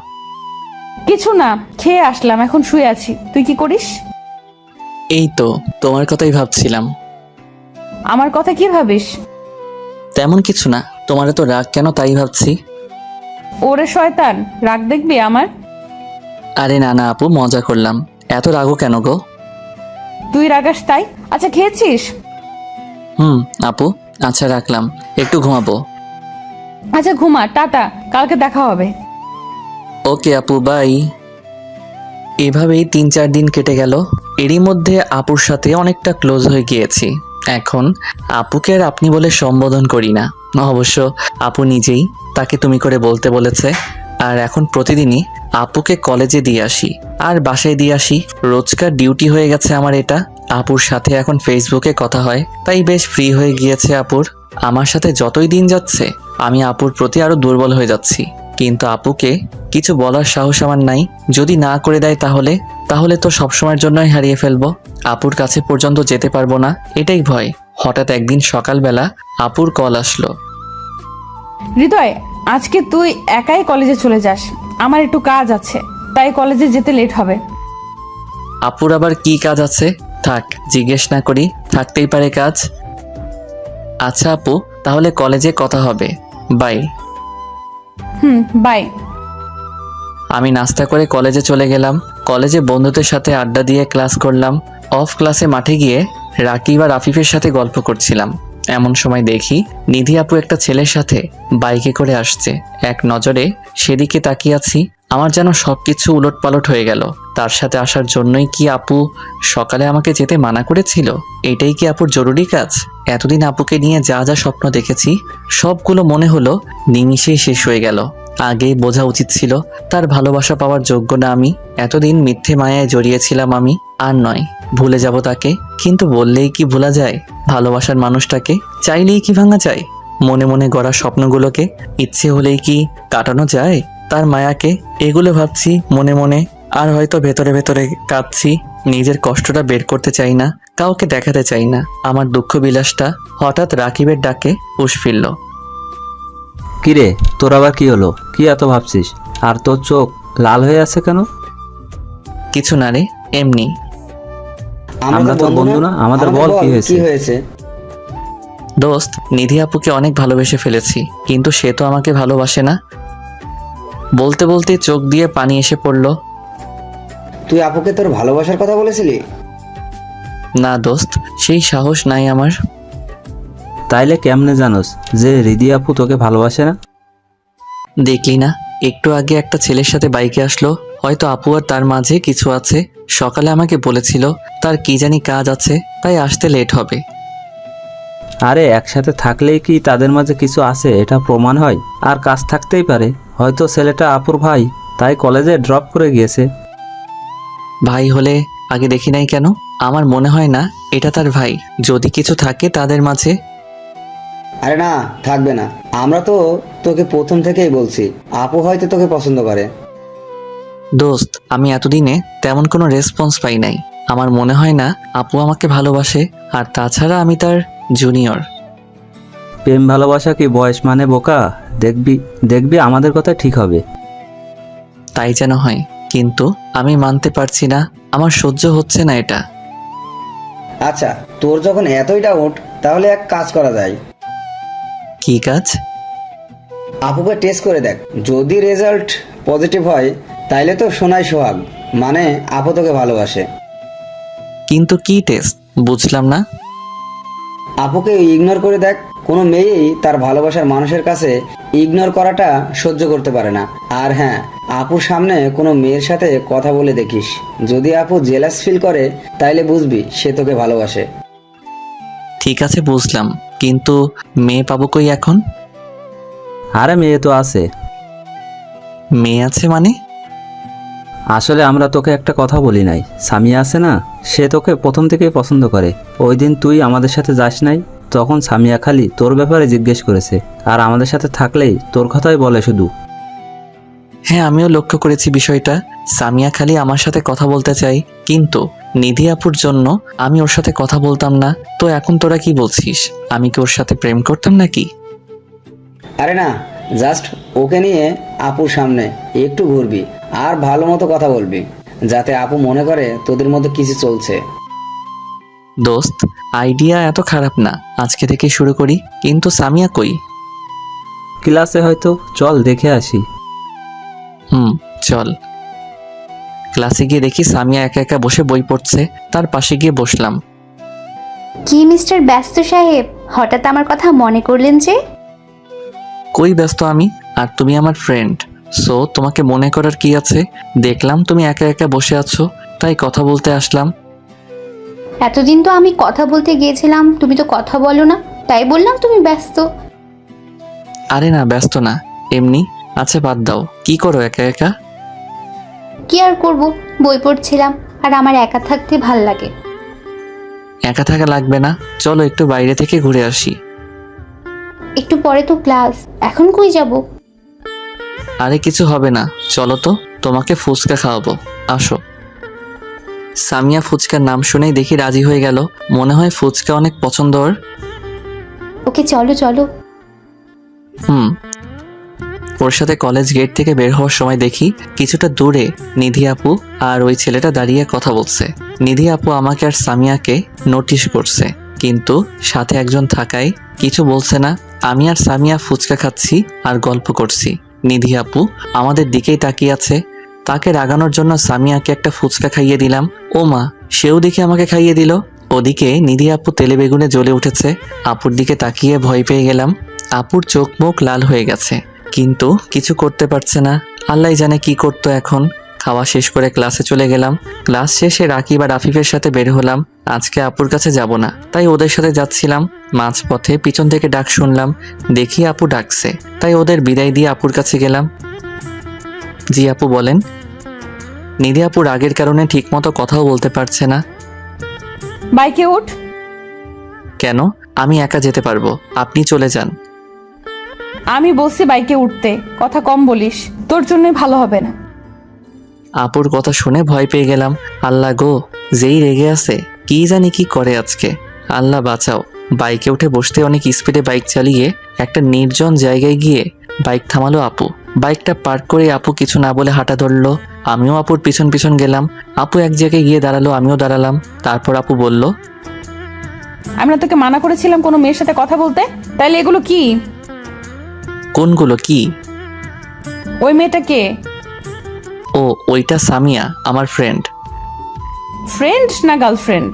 কিছু না, খেয়ে আসলাম, এখন শুয়ে আছি। তুই কি করিস?
এই তো তোমার কথাই ভাবছিলাম।
আমার কথা কি ভাবিস?
তেমন কিছু না, তোমার তো রাগ কেন তাই ভাবছি।
ওরে শয়তান, রাগ দেখবি আমার?
আরে না না আপু, মজা করলাম। এত রাগও কেন গো?
তুই রাগাস তাই। আচ্ছা খেয়েছিস?
আপু, আচ্ছা রাখলাম, একটু ঘুমাবো।
আচ্ছা ঘুমা, টাটা, কালকে দেখা হবে।
ওকে আপু, বাই। এভাবেই 3-4 দিন কেটে গেল। এরই মধ্যে আপুর সাথে অনেকটা ক্লোজ হয়ে গিয়েছি। এখন আপুকে আর আপনি বলে সম্বোধন করি না। অবশ্য আপু নিজেই তাকে তুমি করে বলতে বলেছে। আর এখন প্রতিদিনই আপুকে কলেজে দিয়ে আসি আর বাসায় দিয়ে আসি, রোজকার ডিউটি হয়ে গেছে আমার এটা। আপুর সাথে এখন ফেসবুকে কথা হয়, তাই বেশ ফ্রি হয়ে গিয়েছে আপুর। আমার সাথে যতই দিন যাচ্ছে আমি আপুর প্রতি আরো দুর্বল হয়ে যাচ্ছি, কিন্তু আপুকে কিছু বলার সাহস আমার নাই। যদি না করে দেয় তাহলে তো সবসময়ের জন্যই হারিয়ে ফেলবো, আপুর কাছে পর্যন্ত যেতে পারবো না, এটাই ভয়। হঠাৎ একদিন সকালবেলা আপুর কল আসলো।
হৃদয়, আজকে তুই একাই কলেজে চলে যাস, আমার একটু কাজ আছে, তাই কলেজে যেতে লেট হবে।
আপুর আবার কি কাজ আছে? থাক, জিজ্ঞেস না করি, থাকতেই পারে কাজ। আচ্ছা আপু, তাহলে কলেজে কথা হবে, বাই।
বাই।
আমি নাস্তা করে কলেজে চলে গেলাম। কলেজে বন্ধুদের সাথে আড্ডা দিয়ে ক্লাস করলাম। অফ ক্লাসে মাঠে গিয়ে রাকিব আর আফিফের সাথে গল্প করছিলাম। এমন সময় দেখি নিধি আপু একটা ছেলের সাথে বাইকে করে আসছে। এক নজরে সেদিকে তাকিয়ে আছি, আমার যেন সবকিছু উলটপালট হয়ে গেল। তার সাথে আসার জন্যই কি আপু সকালে আমাকে যেতে মানা করেছিল? এটাই কি আপুর জরুরি কাজ? এতদিন আপুকে নিয়ে যা যা স্বপ্ন দেখেছি সবগুলো মনে হলো নিমিষেই শেষ হয়ে গেল। আগেই বোঝা উচিত ছিল তার ভালোবাসা পাওয়ার যোগ্য না আমি। এতদিন মিথ্যে মায়ায় জড়িয়েছিলাম আমি, আর নয়। ভুলে যাব তাকে, কিন্তু বললেই কি ভোলা যায়? ভালোবাসার মানুষটাকে চাইলেই কি ভাঙা যায়? মনে মনে গড়া স্বপ্নগুলোকে ইচ্ছে হলেই কি কাটানো যায়? তার মায়াকে, এগুলো ভাবছি মনে মনে, আর হয়তো ভেতরে ভেতরে কাঁদছি। নিজের কষ্টটা বের করতে চাই না, কাউকে দেখাতে চাই না আমার দুঃখ বিলাসটা। হঠাৎ রাকিবের ডাকে হুঁশ ফিরল।
কিরে, তোর আবার কি হলো? কি এত ভাবছিস? আর তোর চোখ লাল হয়ে আছে কেন?
কিছু না রে, এমনি।
আমরা তো বন্ধু না, আমাদের বল কি
কি
হয়েছে?
হয়েছে?
দোস্ত, নিধি আপুকে অনেক ভালোবেসে ফেলেছি, কিন্তু সে তো আমাকে ভালোবাসে না। বলতে বলতে চোখ দিয়ে পানি এসে পড়ল।
তুই আপুকে তোর ভালোবাসার কথা বলেছিলি?
না দোস্ত, সেই সাহস নাই আমার।
তাইলে কেমনে জানোস যে রিদি আপু তোকে ভালোবাসে না?
দেখলি না, একটু আগে একটা ছেলের সাথে বাইকে আসলো, হয়তো আপু আর তার মাঝে কিছু আছে। সকালে আমাকে বলেছিল তার কি জানি কাজ আছে, তাই আসতে লেট হবে।
আরে একসাথে থাকলেই কি তাদের মাঝে কিছু আছে এটা প্রমাণ হয়? আর কাজ থাকতেই পারে, হয়তো ছেলেটা আপুর ভাই, তাই কলেজে ড্রপ করে গিয়েছে।
ভাই হলে আগে দেখি নাই কেন? আমার মনে হয় না এটা তার ভাই। যদি কিছু থাকে তাদের মাঝে।
আরে না, থাকবে না। আমরা তো তোকে প্রথম থেকেই বলছি আপু হয়তো তোকে পছন্দ করে।
দোস্ত, আমি এতদিনে তেমন কোনো রেসপন্স পাই নাই। আমার মনে হয় না আপু আমাকে ভালোবাসে, আর তাছাড়া আমি তার জুনিয়র।
প্রেম ভালোবাসা কি বয়স মানে বোকা? দেখবি দেখবি আমাদের কথা ঠিক হবে।
তাই যেন হয়, কিন্তু আমি মানতে পারছি না, আমার সহ্য হচ্ছে না এটা।
আচ্ছা, তোর যখন এতই ডাউট, তাহলে এক কাজ করা যায়।
কি কাজ?
আপুকে টেস্ট করে দেখ, যদি রেজাল্ট পজিটিভ হয় তাইলে তো সোনাই সোহাগ, মানে আপু তোকে ভালোবাসে।
কিন্তু কি টেস্ট, বুঝলাম না।
আপুকে ইগনোর করে দেখ, কোনো মেয়েই তার ভালোবাসার মানুষের কাছে ইগনোর করাটা সহ্য করতে পারে না। আর হ্যাঁ, আপুর সামনে কোনো মেয়ের সাথে কথা বলে দেখিস, যদি আপু জেলাস ফিল করে তাইলে বুঝবি সে তোকে ভালোবাসে।
ঠিক আছে বুঝলাম, কিন্তু মেয়ে পাবো কই এখন?
আরে মেয়ে তো আছে।
মেয়ে আছে মানে?
আসলে আমরা তোকে একটা কথা বলি নাই, সামিয়া আছে না, সে তোকে প্রথম থেকেই পছন্দ করে। ওই দিন তুই আমাদের সাথে যাস নাই, তখন সামিয়া খালি তোর ব্যাপারে জিজ্ঞেস করেছে, আর আমাদের সাথে থাকলেই তোর কথাই বলে শুধু।
হ্যাঁ, আমিও লক্ষ্য করেছি বিষয়টা। সামিয়া খালি আমার সাথে কথা বলতে চাই, কিন্তু নিধি আপুর জন্য আমি ওর সাথে কথা বলতাম না। তো এখন তোরা কি বলছিস, আমি কি ওর সাথে প্রেম করতাম নাকি?
আরে না, জাস্ট ওকে নিয়ে আপুর সামনে একটু ঘুরবি আর ভালো মতো কথা বলবি, যাতে আপু মনে করে তোদের মধ্যে কিছু চলছে।
দোস্ত, আইডিয়া এত খারাপ না, আজকে থেকে শুরু করি। কিন্তু সামিয়া কই?
ক্লাসে হয়তো, চল দেখে আসি।
চল। ক্লাসে গিয়ে দেখি সামিয়া একা একা বসে বই পড়ছে, তার পাশে গিয়ে বসলাম।
কি মিস্টার ব্যস্ত সাহেব, হঠাৎ আমার কথা মনে করলেন যে?
কই ব্যস্ত আমি, আর তুমি আমার ফ্রেন্ড, সো তোমাকে মনে করার কি আছে? দেখলাম তুমি একা একা বসে আছো, তাই কথা বলতে আসলাম।
এতদিন তো আমি কথা বলতে গিয়েছিলাম, তুমি তো কথা বলো না, তাই বললাম তুমি ব্যস্ত।
আরে না, ব্যস্ত না, এমনি। আচ্ছা বাদ দাও, কি করো একা একা?
কি আর করব, বই পড়ছিলাম, আর আমার একা থাকতে ভাল লাগে।
একা থাকা লাগবে না, চলো একটু বাইরে থেকে ঘুরে আসি।
একটু পরে তো ক্লাস, এখন কই যাব?
আরে কিছু হবে না, চলো তো, তোমাকে ফুচকা খাওয়াবো, আসো। সামিয়া ফুচকার নাম শুনেই দেখি রাজি হয়ে গেল, মনে হয় ফুচকা অনেক পছন্দ ওর।
ওকে চলো চলো।
ওর সাথে কলেজ গেট থেকে বের হওয়ার সময় দেখি কিছুটা দূরে নিধি আপু আর ওই ছেলেটা দাঁড়িয়ে কথা বলছে। নিধি আপু আমাকে আর সামিয়াকে নোটিশ করছে, কিন্তু সাথে একজন থাকায় কিছু বলছে না। আমি আর সামিয়া ফুচকা খাচ্ছি আর গল্প করছি। নিধি আপু আমাদের দিকেই তাকিয়ে আছে। তাকে রাগানোর জন্য সামিয়াকে একটা ফুচকা খাইয়ে দিলাম। ও মা, সেও দেখে আমাকে খাইয়ে দিল। ওদিকে নিধি আপু তেলে বেগুনে জ্বলে উঠেছে। আপুর দিকে তাকিয়ে ভয় পেয়ে গেলাম। আপুর চোখ মুখ লাল হয়ে গেছে, কিন্তু কিছু করতে পারছে না। আল্লাহ জানে কি করতো এখন। খাওয়া শেষ করে ক্লাসে চলে গেলাম। ক্লাস শেষে রাকিব আর আফিফের সাথে বের হলাম। আজকে আপুর কাছে যাব না, তাই ওদের সাথে যাচ্ছিলাম। মাঝপথে পিছন থেকে ডাক শুনলাম, দেখি আপু ডাকছে, তাই ওদের বিদায় দিয়ে আপুর কাছে গেলাম। জি আপু বলেন। নিধি আপুর আগের কারণে ঠিকমতো কথাও বলতে পারছে না।
বাইকে উঠ।
কেন? আমি একা যেতে পারবো, আপনি চলে যান।
আমি বলছি বাইকে উঠতে, কথা কম বলিস, তোর জন্যই ভালো হবে না।
আপুর কথা শুনে ভয় পেয়ে গেলাম। আল্লাহ গো, যেই রেগে আছে, কি জানি কি করে আজকে। আল্লাহ বাঁচাও। বাইকে উঠে বসতে অনেক স্পিডে বাইক চালিয়ে একটা নির্জন জায়গায় গিয়ে বাইক থামালো আপু। বাইকটা পার্ক করে আপু কিছু না বলে হাঁটা ধরলো। আমিও আপুর পিছন পিছন গেলাম। আপু এক জায়গায় গিয়ে দাঁড়ালো, আমিও দাঁড়ালাম। তারপর আপু বলল,
আমি না তোকে মানা করেছিলাম কোনো মেয়ের সাথে কথা বলতে? তাইলে এগুলো কি?
কোনগুলো কি?
ওই মেয়েটা কে?
ও, ওইটা সামিয়া, আমার ফ্রেন্ড।
ফ্রেন্ড না গার্লফ্রেন্ড?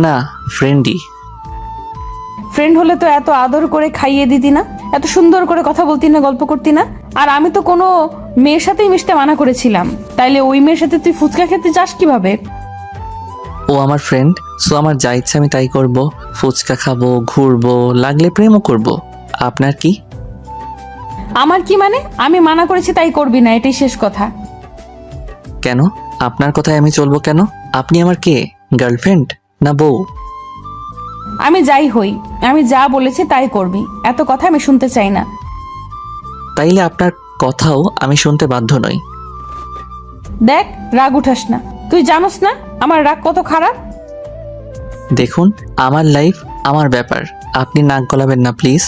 না, ফ্রেন্ডই।
ফ্রেন্ড হলে তো এত আদর করে খাইয়ে দিতি না, এত সুন্দর করে কথা বলতি না, গল্প করতি না। আর আমি তো কোনো মেয়ের সাথেই মিশতে মানা করেছিলাম, তাইলে ওই মেয়ের সাথে তুই ফুচকা খেতে যাস কিভাবে?
ও আমার ফ্রেন্ড, সো আমার যা ইচ্ছা আমি তাই করব। ফুচকা খাবো, ঘুরবো, লাগলে প্রেমও করব। আপনার কি?
আমার কি মানে? আমি মানা করেছি তাই করবি না, এটাই শেষ কথা।
কেন? আপনার কথায় আমি চলবো কেন? আপনি আমার কে? গার্লফ্রেন্ড না বউ?
আমি যাই হই, আমি যা বলেছি তাই করবি, এত কথা আমি শুনতে চাই না।
তাইলে আপনার কথাও আমি শুনতে বাধ্য নই।
দেখ, রাগ উঠাস না, তুই জানোস না আমার রাগ কত খারাপ।
দেখুন, আমার লাইফ, আমার ব্যাপার, আপনি নাক গলাবেন না প্লিজ।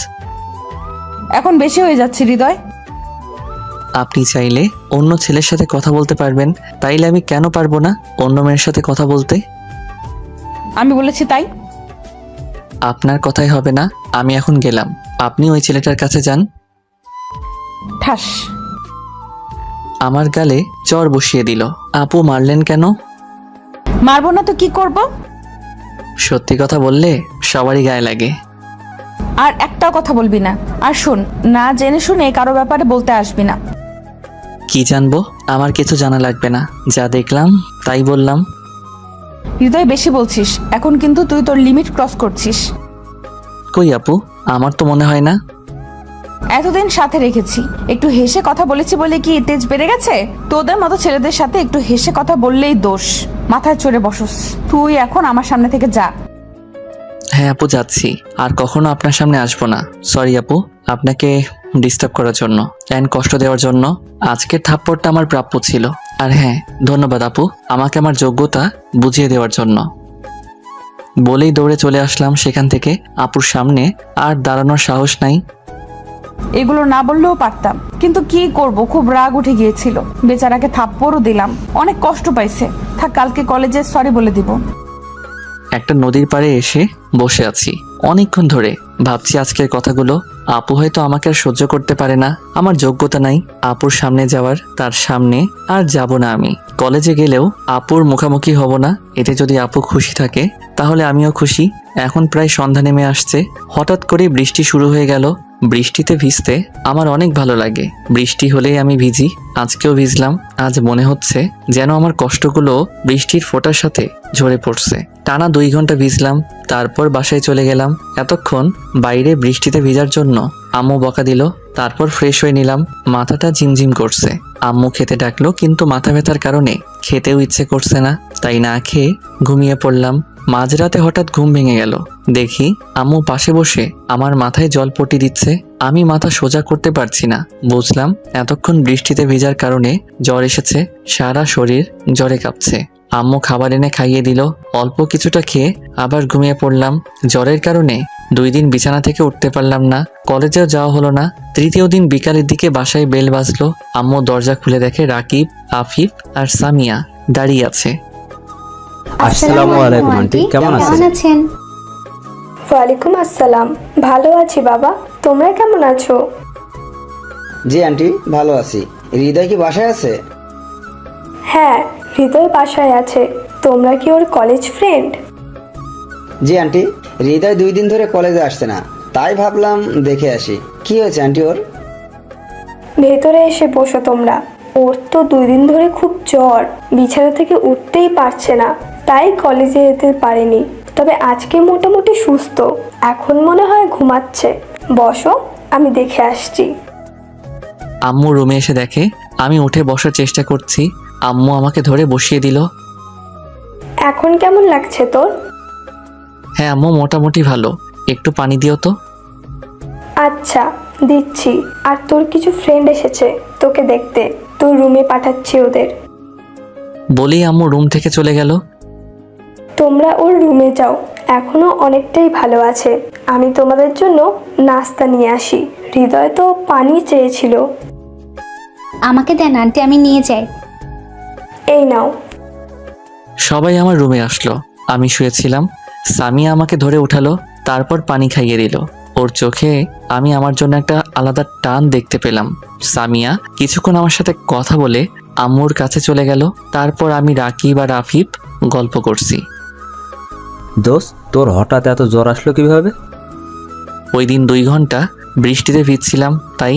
এখন বেশি হয়ে যাচ্ছে হৃদয়।
আপনি চাইলে অন্য ছেলের সাথে কথা বলতে পারবেন, তাইলে আমি কেন পারবো না অন্য মেয়ের সাথে কথা বলতে?
আমি বলেছি তাই।
আপনার কথাই হবে না, আমি এখন গেলাম। আপনি ওই ছেলেটার কাছে যান।
ঠাস।
আমার গালে চর বসিয়ে দিল। আপু মারলেন কেন?
মারবো না তো কি করব?
সত্যি কথা বললে সবারই গায়ে লাগে।
আর একটাও কথা বলবি না। আর শোন, না জেনে শুনে কারো ব্যাপারে বলতে আসবি না।
কি জানবো? আমার কিছু জানা লাগবে না, যা দেখলাম তাই বললাম।
হৃদয়, বেশি বলছিস। এখন কিন্তু তুই তোর লিমিট ক্রস করছিস।
কই আপু, আমার তো মনে হয় না।
এতদিন সাথে রেখেছি, একটু হেসে কথা বলেছি বলে কি তেজ বেড়ে গেছে? তোদের মতো ছেলেদের সাথে একটু হেসে কথা বললেই দোষ। মাথায় চড়ে বসস। তুই এখন আমার সামনে থেকে যা।
হ্যাঁ আপু, যাচ্ছি। আর কখনো আপনার সামনে আসবো না। সরি আপু, আপনাকে ডিস্টার্ব করার জন্য অ্যান্ড কষ্ট দেওয়ার জন্য। আজকের থাপ্পড়টা আমার প্রাপ্য ছিল। আর হ্যাঁ, ধন্যবাদ আপু, আমাকে আমার যোগ্যতা বুঝিয়ে দেওয়ার জন্য। বলেই দৌড়ে চলে আসলাম সেখান থেকে। আপুর সামনে আর দাঁড়ানোর সাহস নাই।
এগুলো না বললেও পারতাম, কিন্তু কি করব, খুব রাগ উঠে গিয়েছিল। বেচারাকে থাপ্পড়ও দিলাম, অনেক কষ্ট পাইছে। থাক, কালকে কলেজে সরি বলে দিব।
একটা নদীর পাড়ে এসে বসে আছি অনেকক্ষণ ধরে, ভাবছি আজকের কথাগুলো। আপু হয়তো আমাকে আর সহ্য করতে পারে না, আমার যোগ্যতা নাই আপুর সামনে যাওয়ার। তার সামনে আর যাব না আমি। কলেজে গেলেও আপুর মুখোমুখি হব না। এতে যদি আপু খুশি থাকে তাহলে আমিও খুশি। এখন প্রায় সন্ধ্যা নেমে আসছে, হঠাৎ করে বৃষ্টি শুরু হয়ে গেল। বৃষ্টিতে ভিজতে আমার অনেক ভালো লাগে। বৃষ্টি হলেই আমি ভিজি। আজকেও ভিজলাম। আজ মনে হচ্ছে যেন আমার কষ্টগুলো বৃষ্টির ফোঁটার সাথে ঝরে পড়ছে। টানা 2 ঘন্টা ভিজলাম, তারপর বাসায় চলে গেলাম। এতক্ষণ বাইরে বৃষ্টিতে ভিজার জন্য আম্মু বকা দিল। তারপর ফ্রেশ হয়ে নিলাম, মাথাটা ঝিমঝিম করছে। আম্মু খেতে ডাকলো, কিন্তু মাথা ব্যথার কারণে খেতেও ইচ্ছে করছে না, তাই না খেয়ে ঘুমিয়ে পড়লাম। মাঝরাতে হঠাৎ ঘুম ভেঙে গেল। দেখি আম্মু পাশে বসে আমার মাথায় জলপট্টি দিচ্ছে। আমি মাথা সোজা করতে পারছি না। বুঝলাম এতক্ষণ বৃষ্টিতে ভেজার কারণে জ্বর এসেছে, সারা শরীর জ্বরে কাঁপছে। আম্মু খাবার এনে খাইয়ে দিল। অল্প কিছুটা খেয়ে আবার ঘুমিয়ে পড়লাম। জ্বরের কারণে 2 দিন বিছানা থেকে উঠতে পারলাম না। কলেজেও যাওয়া হলো না। 3য় দিন বিকালের দিকে বাসায় বেল বাজলো। আম্মু দরজা খুলে দেখে রাকিব, আফিফ আর সামিয়া দাঁড়িয়ে আছে।
আসসালামু আলাইকুম আন্টি, কেমন আছেন?
ওয়ালাইকুম আসসালাম। ভালো আছি বাবা, তোমরা কেমন আছো?
জি আন্টি, ভালো আছি। হৃদয় কি বাসায় আছে?
হ্যাঁ, হৃদয় বাসায় আছে। তোমরা কি ওর কলেজ ফ্রেন্ড?
জি আন্টি, হৃদয় 2 দিন ধরে কলেজে আসছে না, তাই ভাবলাম দেখে আসি। কি হয়েছে আন্টি ওর?
ভেতরে এসে বসো তোমরা। ওর তো 2 দিন ধরে খুব জ্বর, বিছানা থেকে উঠতেই পারছে না, তাই কলেজে যেতে পারেনি। তবে আজকে মোটামুটি সুস্থ, এখন মনে হয় ঘুমাচ্ছে। বসো, আমি দেখে আসছি।
আম্মু রুমে এসে দেখে আমি উঠে বসার চেষ্টা করছি। আম্মু আমাকে ধরে বসিয়ে দিল।
এখন কেমন লাগছে তোর?
হ্যাঁ আম্মু, মোটামুটি ভালো। একটু পানি দিও তো।
আচ্ছা, দিচ্ছি। আর তোর কিছু ফ্রেন্ড এসেছে তোকে দেখতে, তোর রুমে পাঠাচ্ছি ওদের।
বলেই আম্মু রুম থেকে চলে গেল।
তোমরা ওর রুমে যাও, এখনো অনেকটাই ভালো আছে। আমি তোমাদের জন্য নাস্তা নিয়ে আসি। হৃদয় তো পানি চেয়েছিল।
আমাকে দেন আন্টি, আমি নিয়ে যাই।
এই নাও।
সবাই আমার রুমে আসলো। আমি শুয়েছিলাম। সামিয়া আমাকে ধরে উঠালো, তারপর পানি খাইয়ে দিল। ওর চোখে আমি আমার জন্য একটা আলাদা টান দেখতে পেলাম। সামিয়া কিছুক্ষণ আমার সাথে কথা বলে আম্মুর কাছে চলে গেল। তারপর আমি রাকিব আর আফিফ গল্প করছি।
দোস্ত, তোর হঠাৎ এত জ্বর আসলো কিভাবে?
ওই দিন 2 ঘন্টা বৃষ্টিতে ভিজছিলাম, তাই।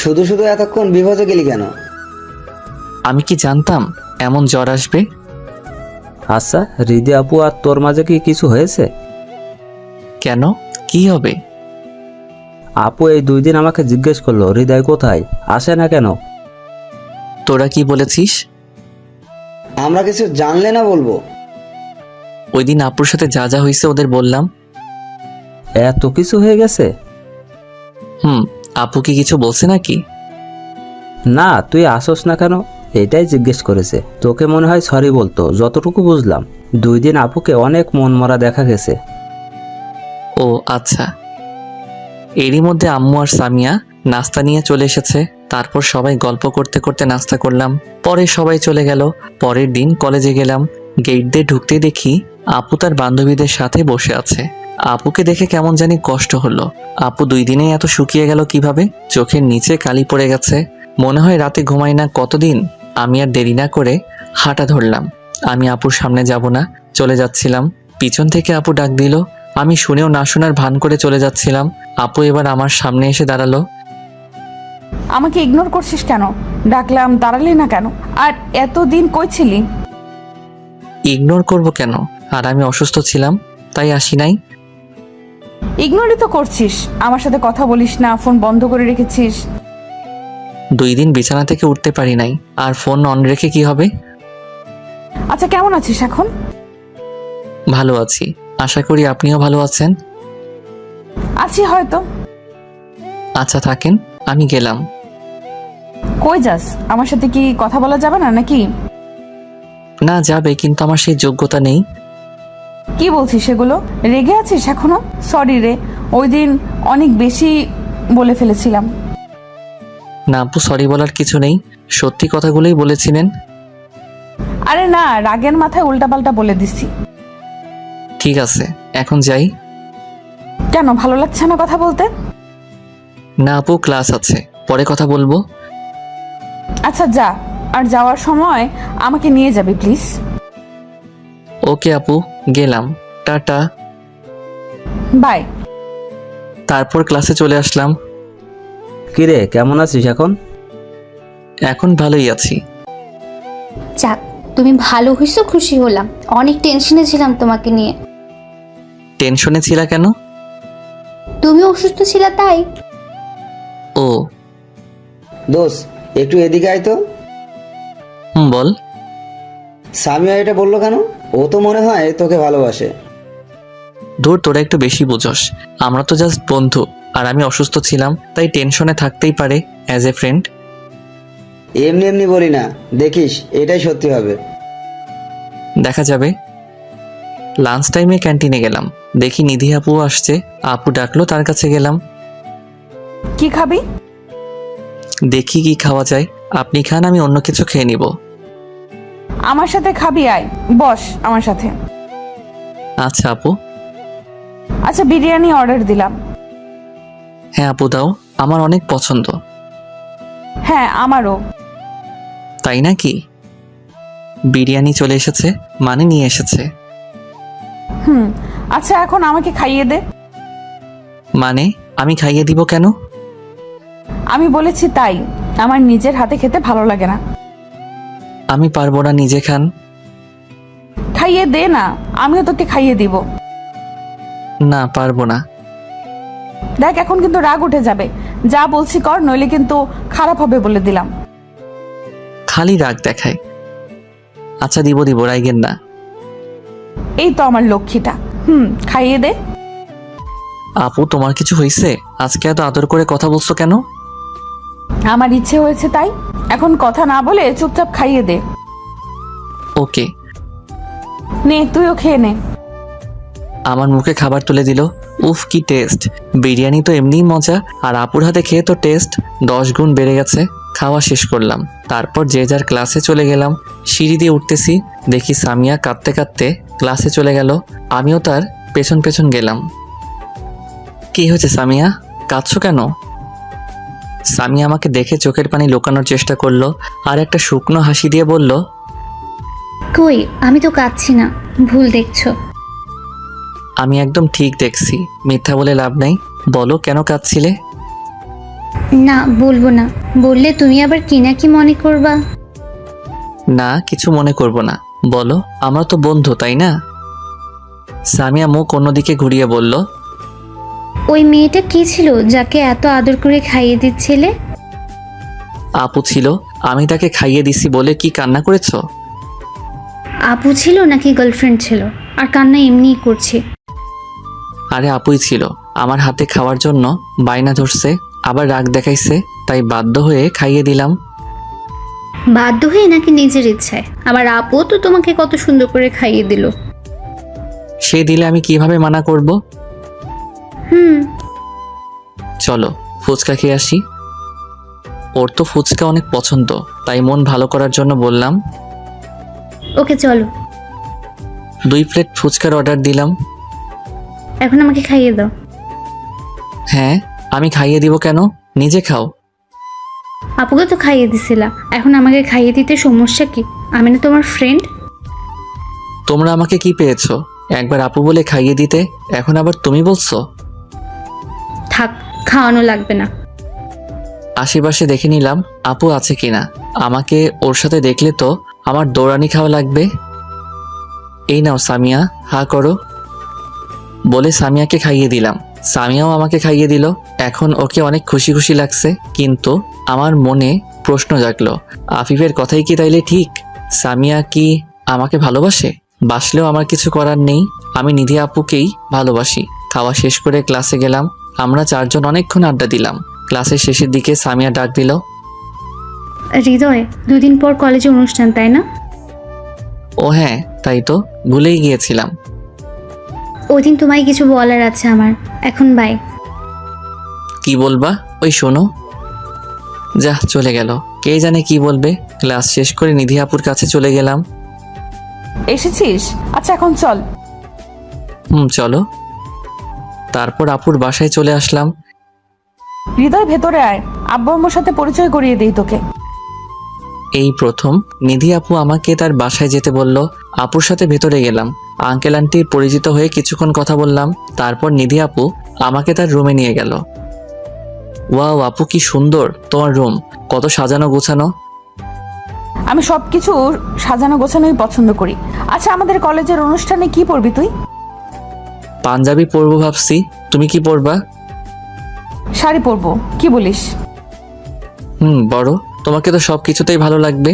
শুধু শুধু এতক্ষণ বিভজে গেলি কেন?
আমি কি জানতাম এমন জ্বর আসবে?
আচ্ছা, হৃদি আপু আর তোর মাঝে কি কিছু হয়েছে?
কেন, কি হবে?
আপু এই 2 দিন আমাকে জিজ্ঞেস করলো হৃদয় কোথায়, আসে না কেন।
তোরা কি বলেছিস?
আমরা কিছু জানলে না বলবো?
ওই দিন আপুর সাথে যা যা হয়েছে ওদের বললাম।
এত কিছু হয়ে গেছে?
আপু কি কিছু বলছে নাকি?
না, তুই আসোস না কেন এটাই জিজ্ঞেস করেছে। তোকে মনে হয় সরি বলতো, যতটুকু বুঝলাম। 2 দিন আপুকে অনেক মন মরা দেখা গেছে।
ও আচ্ছা। এরই মধ্যে আম্মু আর সামিয়া নাস্তা নিয়ে চলে এসেছে। তারপর সবাই গল্প করতে করতে নাস্তা করলাম। পরে সবাই চলে গেল। পরের দিন কলেজে গেলাম। গেট দিয়ে ঢুকতেই দেখি আপু তার বান্ধবীদের সাথে বসে আছে। আপুকে দেখে কেমন জানি কষ্ট হলো। আপু 2 দিনেই এত শুকিয়ে গেল কিভাবে? চোখের নিচে কালি পড়ে গেছে, মনে হয় রাতে ঘুমাই না কতদিন। আমি আর দেরি না করে হাঁটা ধরলাম। আমি আপুর সামনে যাব না, চলে যাচ্ছিলাম। পিছন থেকে আপু ডাক দিল, আমি শুনেও না শোনার ভান করে চলে যাচ্ছিলাম। আপু এবার আমার সামনে এসে দাঁড়ালো।
আমাকে ইগনোর করছিস কেন? ডাকলাম দাঁড়ালি না কেন? আর এতদিন কই ছিলি?
ইগনোর করব কেন? আর আমি অসুস্থ ছিলাম, তাই আসি নাই।
ইগনোরই তো করছিস, আমার সাথে কথা বলিস না, ফোন বন্ধ করে রেখেছিস।
2 দিন বিছানা থেকে উঠতে পারি নাই, আর ফোন অন রেখে কি হবে?
আচ্ছা কেমন আছিস এখন?
ভালো আছি, আশা করি আপনিও ভালো আছেন।
আছি হয়তো।
আচ্ছা থাকেন, আমি গেলাম।
কই যাস? আমার সাথে কি কথা বলা যাবে না নাকি?
না যাবে, কিন্তু আমার সেই যোগ্যতা নেই।
কি বলছিস সেগুলো? রেগে আছিস এখনো? সরি রে, ওই দিন অনেক বেশি বলে ফেলেছিলাম।
না আপু, সরি বলার কিছু নেই, সত্যি কথাগুলোই বলেছিলেন।
আরে না, রাগের মাথায় উল্টাপাল্টা বলে দিছি।
ঠিক আছে, এখন যাই।
কেন, ভালো লাগছে না কথা বলতে?
না আপু, ক্লাস আছে, পরে কথা বলবো।
আচ্ছা যা, আর যাওয়ার সময় আমাকে নিয়ে যাবি প্লিজ।
ওকে আপু, গেলাম, টাটা।
বাই।
তারপর ক্লাসে চলে আসলাম।
কিরে, কেমন আছিস এখন?
এখন ভালোই আছি।
যাক, তুমি ভালো হইছো, খুশি হলাম। অনেক টেনশনে ছিলাম তোমাকে নিয়ে।
টেনশনে ছিলা কেন?
তুমি অসুস্থ ছিলা তাই।
ও।
দোষ, একটু এদিকে আয় তো।
বল।
সামিয়া এটা বললো কেন? ও তো মনে হয় তোকে ভালোবাসে।
ধুর, তোরা একটু বেশি বুঝোস। আমরা তো জাস্ট বন্ধু, আর আমি অসুস্থ ছিলাম, তাই টেনশনে থাকতেই পারে অ্যাজ এ ফ্রেন্ড।
এমনি এমনি বলি না, দেখিস এটাই সত্যি হবে।
দেখা যাবে। লাঞ্চ টাইমে ক্যান্টিনে গেলাম, দেখি নিধি আপু আসছে। আপু ডাকলো, তার কাছে গেলাম।
কি খাবি?
দেখি কি খাওয়া যায়, আপনি খান, আমি অন্য কিছু খেয়ে নিব।
আমার সাথে খাবি? আয় বস আমার সাথে।
আচ্ছা আপু।
আচ্ছা বিরিয়ানি অর্ডার দিলাম।
হ্যাঁ আপু দাও, আমার অনেক পছন্দ।
হ্যাঁ আমারও।
তাই নাকি? বিরিয়ানি চলে এসেছে, মানে নিয়ে এসেছে।
আচ্ছা এখন আমাকে খাইয়ে দে।
মানে আমি খাইয়ে দিব কেন?
আমি বলেছি তাই, আমার নিজের হাতে খেতে ভালো লাগে না।
আমি পারবো না, নিজে খান।
খাইয়ে দে না, আমিও তোকে খাইয়ে দিব।
না পারবো না।
দেখ এখন কিন্তু রাগ উঠে যাবে, যা বলছি কর, নইলে কিন্তু খারাপ হবে বলে দিলাম।
খালি রাগ দেখায়। আচ্ছা দিব দিব, রাইগেন না।
এই তো আমার লক্ষ্মীটা। খাইয়ে দে।
আপু তোমার কিছু হয়েছে? আজকে এত আদর করে কথা বলছো কেন?
আমার ইচ্ছে হয়েছে তাই। এখন কথা না বলে চুপচাপ খাইয়ে দে।
ওকে।
নে তুইও খেয়ে নে।
আমার মুখে খাবার তুলে দিল। উফ কি টেস্ট! বিরিয়ানি তো এমনিই মজা, আর আপুর হাতে খেয়ে তো টেস্ট 10 গুণ বেড়ে গেছে। খাওয়া শেষ করলাম, তারপর যে যার ক্লাসে চলে গেলাম। সিঁড়ি দিয়ে উঠতেছি, দেখি সামিয়া কাঁদতে কাঁদতে ক্লাসে চলে গেল। আমিও তার পেছন পেছন গেলাম। কি হয়েছে সামিয়া, কাঁদছো কেন? সামিয়া আমাকে দেখে চোখের পানি লুকানোর চেষ্টা করলো, আর একটা শুকনো হাসি দিয়ে বলল,
কই, আমি তো কাঁদছি না, ভুল দেখছো।
আমি একদম ঠিক দেখছি, মিথ্যা বলে লাভ নাই। বলো কেন কাঁদছিলে?
না বলবো না, বললে তুমি আবার কি না কি মনে করবা।
না কিছু মনে করব না, বলো, আমরা তো বন্ধু তাই না? সামিয়া মুখ অন্যদিকে ঘুরিয়ে বলল,
ওই মেয়েটা কি ছিল যাকে এত আদর করে খাইয়ে দিচ্ছিলে?
আপু ছিল, আমি তাকে খাইয়ে দিছি বলে কি কান্না করেছো?
আপু ছিল নাকি গার্লফ্রেন্ড ছিল? আর কান্না এমনিই করছে।
আরে আপুই ছিল, আমার হাতে খাওয়ার জন্য বায়না ধরছে, আবার রাগ দেখাইছে, তাই বাধ্য হয়ে খাইয়ে দিলাম।
বাধ্য হয়ে নাকি নিজের ইচ্ছায়? আমার আপু তো তোমাকে কত সুন্দর করে খাইয়ে দিল।
সে দিলে আমি কিভাবে মানা করব? চলো ফুচকা খেয়ে আসি। ওর তো ফুচকা অনেক পছন্দ, তাই মন ভালো করার জন্য বললাম।
ওকে চলো।
2 প্লেট ফুচকার অর্ডার দিলাম।
এখন আমাকে খাইয়ে দাও।
হ্যাঁ, আমি খাইয়ে দিব কেন, নিজে খাও।
আপুকে তো খাইয়ে দিছিলা, এখন আমাকে খাইয়ে দিতে সমস্যা কি? আমি না তোমার ফ্রেন্ড।
তোমরা আমাকে কি পেয়েছো? একবার আপু বলে খাইয়ে দিতে, এখন আবার তুমি বলছো?
থাক, খাওয়ানো লাগবে না।
আশেপাশে দেখে নিলাম আপু আছে কিনা। আমাকে ওর সাথে দেখলে তো আমার দৌড়ানি খাওয়া লাগবে। এই নাও সামিয়া, হা করো বলে সামিয়াকে খাইয়ে দিলাম। সামিয়াও আমাকে খাইয়ে দিল। এখন ওকে অনেক খুশি খুশি লাগছে, কিন্তু আমার মনে প্রশ্ন জাগলো, আফিফের কথাই কি তাইলে ঠিক? সামিয়া কি আমাকে ভালোবাসে? বাসলেও আমার কিছু করার নেই, আমি নিধি আপুকেই ভালোবাসি। খাওয়া শেষ করে ক্লাসে গেলাম। আমরা চারজন অনেকক্ষণ আড্ডা দিলাম। ক্লাসের শেষের দিকে সামিয়া ডাক দিল,
হৃদয়, 2 দিন পর কলেজে অনুষ্ঠান, তাই না?
ও হ্যাঁ, তাই তো, ভুলেই গিয়েছিলাম।
ওই দিন তোমায় কিছু বলার আছে আমার। এখন বাই।
কি বলবা? ওই শোনো। যা, চলে গেল। কে জানে কি বলবে। ক্লাস শেষ করে নিধি আপুর কাছে চলে গেলাম।
এসেছিস? আচ্ছা এখন চল।
চলো। তারপর আপুর বাসায় চলে আসলাম।
হৃদয় ভেতরে আয়, আব্বু আম্মুর সাথে পরিচয় করিয়ে দেই তোকে।
এই প্রথম নিধি আপু আমাকে তার বাসায় যেতে বলল। আপুর সাথে ভেতরে গেলাম। আঙ্কেল আন্টি পরিচিত হয়ে কিছুক্ষণ কথা বললাম। তারপর নিধি আপু আমাকে তার রুমে নিয়ে গেল। ওয়াও আপু, কি সুন্দর তোমার রুম, কত সাজানো গোছানো।
আমি সবকিছু সাজানো গোছানোই পছন্দ করি। আচ্ছা, আমাদের কলেজের অনুষ্ঠানে কি পরবি তুই?
পাঞ্জাবি পরবো ভাবছি, তুমি কি পরবা?
শাড়ি পরবো, কি বলিস?
বড়, তোমাকে তো সব কিছুতেই ভালো লাগবে।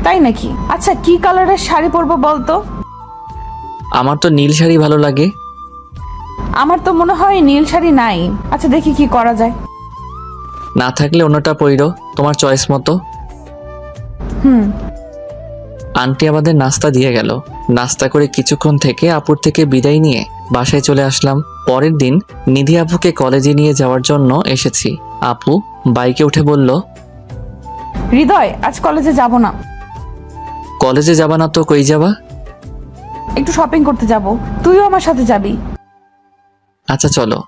তাই নাকি? আচ্ছা, কি কালারের শাড়ি পরবো বলতো?
আমার তো নীল শাড়ি ভালো লাগে।
আমার তো মনে হয় নীল শাড়ি নাই। আচ্ছা, দেখি কি করা যায়।
না থাকলে অন্যটা পইরো, তোমার চয়েস মতো। আন্টি আমাদের নাস্তা দিয়ে গেল। নাস্তা করে কিছুক্ষণ থেকে আপুর থেকে বিদায় নিয়ে বাসায় চলে আসলাম। পরের দিন নিধি আপুকে কলেজে নিয়ে যাওয়ার জন্য এসেছি। আপু বাইকে উঠে বলল,
হৃদয়, আজ কলেজে যাব না।
কলেজে যাবা না তো কই যাবা?
একটু শপিং করতে যাব, তুইও আমার সাথে যাবি।
আচ্ছা চলো।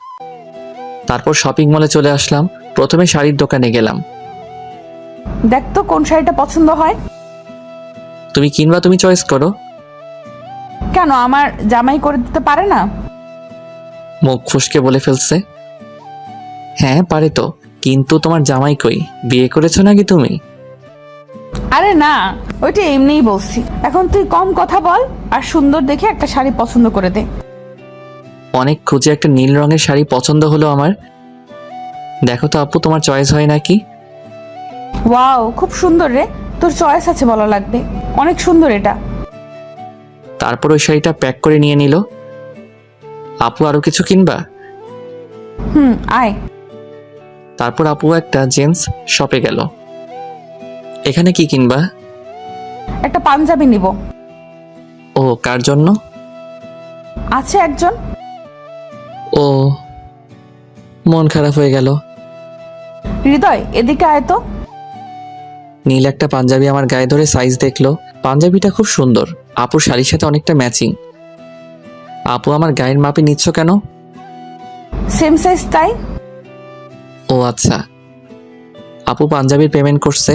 তারপর শপিং মলে চলে আসলাম। প্রথমে শাড়ির দোকানে গেলাম।
দেখ তো কোন শাড়িটা পছন্দ হয়।
তুমি কিনবা, তুমি চয়েস করো।
কেন, আমার জামাই করে দিতে পারে না?
মুখ ফুসকে বলে ফেলছে। হ্যাঁ পারে তো, কিন্তু তোমার জামাই কই? বিয়ে করেছো নাকি তুমি?
আরে না, ওইটা এমনিই বলছি। এখন তুই কম কথা বল আর সুন্দর দেখে একটা শাড়ি পছন্দ করে দে।
অনেক খুঁজে একটা নীল রঙের শাড়ি পছন্দ হলো আমার। দেখো তো আপু, তোমার চয়েস হয় নাকি?
ওয়াও, খুব সুন্দর রে, তোর চয়েস আছে বলা লাগবে। অনেক সুন্দর এটা।
তারপর ওই শাড়িটা প্যাক করে নিয়ে নিল। আপু আরো কিছু কিনবা?
আয়।
তারপর আপু একটা জেন্টস শপে গেল। এখানে কি কিনবা?
একটা পাঞ্জাবি নিব।
ও, কার জন্য?
আছে একজন।
ও, মন খারাপ হয়ে গেল।
হৃদয়, এদিকে আয় তো।
নীল একটা পাঞ্জাবি আমার গায়ে ধরে সাইজ দেখলো। পাঞ্জাবিটা খুব সুন্দর, আপুর শাড়ির সাথে অনেকটা ম্যাচিং। আপু আমার গায়ের মাপে নিচ্ছ কেন?
সেম সাইজ তাই।
ও আচ্ছা। আপু পাঞ্জাবির পেমেন্ট করছে।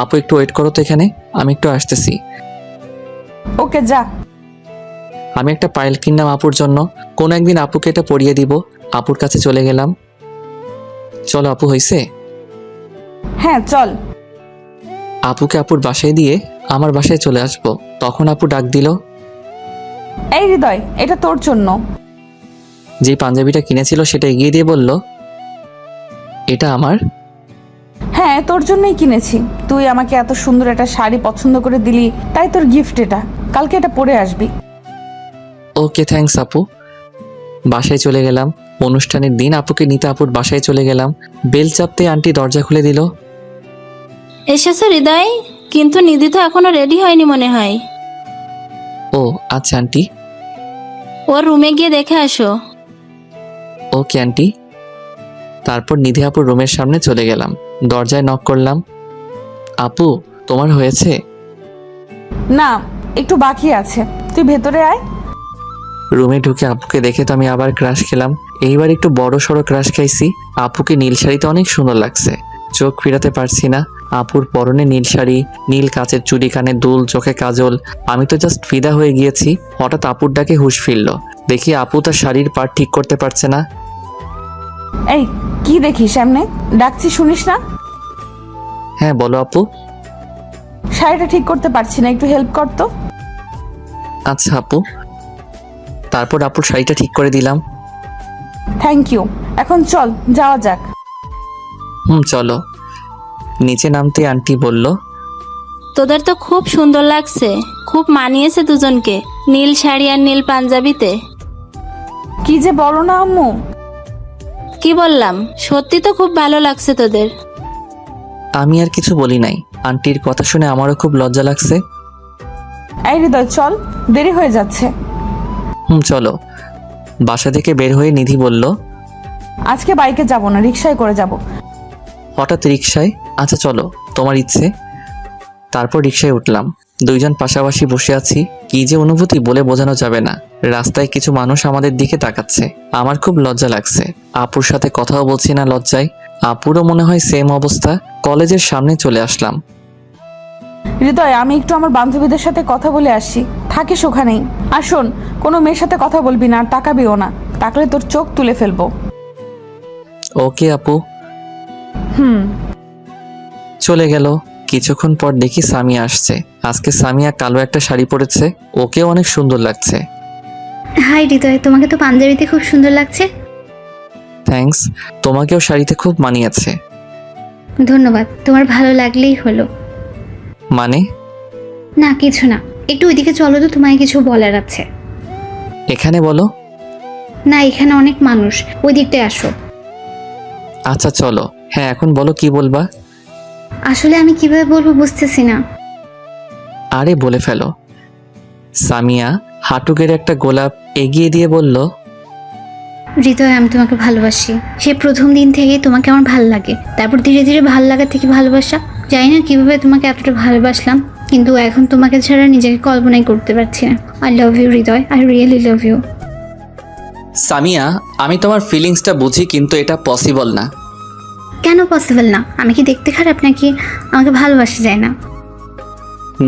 আপু একটু ওয়েট করো তো এখানে, আমি একটু আসতেছি।
ওকে, যা।
আমি একটা পাইল কিনলাম আপুর জন্য। কোনো একদিন আপুকে এটা পরিয়ে দিব। আপুর কাছে চলে গেলাম। চলো আপু, হইছে?
হ্যাঁ চল।
আপুকে আপুর বাসায় দিয়ে আমার বাসায় চলে আসবো। তখন আপু ডাক দিল।
এই হৃদয়, এটা তোর জন্য।
যে পাঞ্জাবিটা কিনেছিল সেটা এগিয়ে দিয়ে বলল, এটা আমার?
হ্যাঁ, তোর জন্যই কিনেছি। তুই আমাকে এত সুন্দর একটা শাড়ি পছন্দ করে দিলি, তাই তোর গিফট এটা। কালকে এটা পরে আসবি।
ওকে, থ্যাঙ্কস আপু। বাসায় চলে গেলাম। অনুষ্ঠানের দিন আপুকে নিতে আপুর বাসায় চলে গেলাম। বেল চাপতে আন্টি দরজা খুলে দিল।
এসেছে হৃদয়, কিন্তু নিধি তো এখনো রেডি হয়নি মনে হয়।
ও আচ্ছা আন্টি।
ওর রুমে গিয়ে দেখে আসো।
Okay aunty. তারপর নিধি আপুর রুমের সামনে চলে গেলাম। দরজায় নক করলাম। আপু, তোমার হয়েছে?
না, একটু বাকি আছে। তুই ভেতরে আয়।
রুমে ঢুকে আপুকে দেখে তো আমি আবার ক্রাশ খেলাম। এইবার একটু বড় সড়ো ক্রাশ খাইছি। আপুকে নীল শাড়িতে অনেক সুন্দর লাগছে, চোখ ফিরাতে পারছি না। আপুর পরনে নীল শাড়ি, নীল কাচের চুড়ি, কানে দুল, চোখে কাজল। আমি তো জাস্ট ফিদা হয়ে গিয়েছি। হঠাৎ আপুর ডাকে হুঁশ ফিরল। দেখি আপু তার শাড়ির পাড় ঠিক করতে পারছে না।
এই কি দেখিস সামনে? ডাকছি শুনিস না?
হ্যাঁ বলো আপু।
শাড়িটা ঠিক করতে পারছি না, একটু হেল্প কর তো।
আচ্ছা আপু। তারপর আপুর শাড়িটা ঠিক করে দিলাম।
Thank you. এখন চল যাওয়া যাক।
চলো। নিচে নামতে আন্টি বলল,
তোদের তো খুব সুন্দর লাগছে, খুব মানিয়েছে দুজনকে, নীল শাড়ি আর নীল পাঞ্জাবিতে।
কি যে বলো না আম্মু।
কি বললাম, সত্যি তো খুব ভালো লাগছে তোদের।
আমি আর কিছু বলি নাই। আন্টির কথা শুনে আমারও খুব লজ্জা লাগছে।
এই হৃদয় চল, দেরি হয়ে যাচ্ছে।
চলো। বাসা থেকে বের হয়ে নিধি বলল,
আজকে বাইকে যাব না, রিকশায় করে যাব।
হঠাৎ রিকশায়? আচ্ছা চলো, তোমার ইচ্ছে। তারপর রিকশায় উঠলাম। দুইজন পাশাপাশি বসে আছি। কি যে অনুভূতি বলে বোঝানো যাবে না। রাস্তায় কিছু মানুষ আমাদের দিকে তাকাচ্ছে। আমার খুব লজ্জা লাগছে। আপুর সাথে কথাও বলছি না লজ্জায়। আপুরও মনে হয় সেম অবস্থা। কলেজের সামনে চলে আসলাম।
হৃদয় আমি একটু আমার বান্ধবীদের সাথে কথা বলে আসি, থাকিস ওখানেই। আর শোন, কোনো মেয়ের সাথে কথা বলবি না আর তাকাবিও না, তাকলে তোর চোখ তুলে ফেলবো।
ওকে আপু। চলে গেল। কিছুক্ষণ পর দেখি সামিয়া আসছে। আজকে সামিয়া কালো একটা শাড়ি পরেছে। ওকেও অনেক সুন্দর লাগছে।
হাই হৃদয়, তোমাকে তো পাঞ্জাবিতে খুব সুন্দর লাগছে।
থ্যাঙ্কস। তোমাকেও শাড়িতে খুব মানিয়েছে।
ধন্যবাদ, তোমার ভালো লাগলেই হলো।
মানে?
না কিছু না, একটু ওইদিকে চলো তো, তোমায় কিছু বলার আছে।
এখানে বলো।
না এখানে অনেক মানুষ, ওই দিকটায় আসো।
আচ্ছা চলো। হ্যাঁ এখন বলো, কি বলবা?
আসলে আমি কিভাবে বলবো বুঝতেছি না।
আরে বলে ফেলো। সামিয়া হাঁটু গেড়ে একটা গোলাপ এগিয়ে দিয়ে বলল,
হৃদয় আমি তোমাকে ভালোবাসি। সে প্রথম দিন থেকেই তোমাকে আমার ভালো লাগে, তারপর ধীরে ধীরে ভালো লাগা থেকে ভালোবাসা। জানি না কিভাবে তোমাকে এতটা ভালোবাসলাম, কিন্তু এখন তোমাকে ছাড়া নিজেকে কল্পনাই করতে পারছি না। I love you Hridoy, I really love you.
Samia আমি তোমার ফিলিংসটা বুঝি, কিন্তু এটা পসিবল না।
কেন পসিবল না? আমি কি দেখতে খারাপ নাকি আমাকে ভালোবাসা যায় না?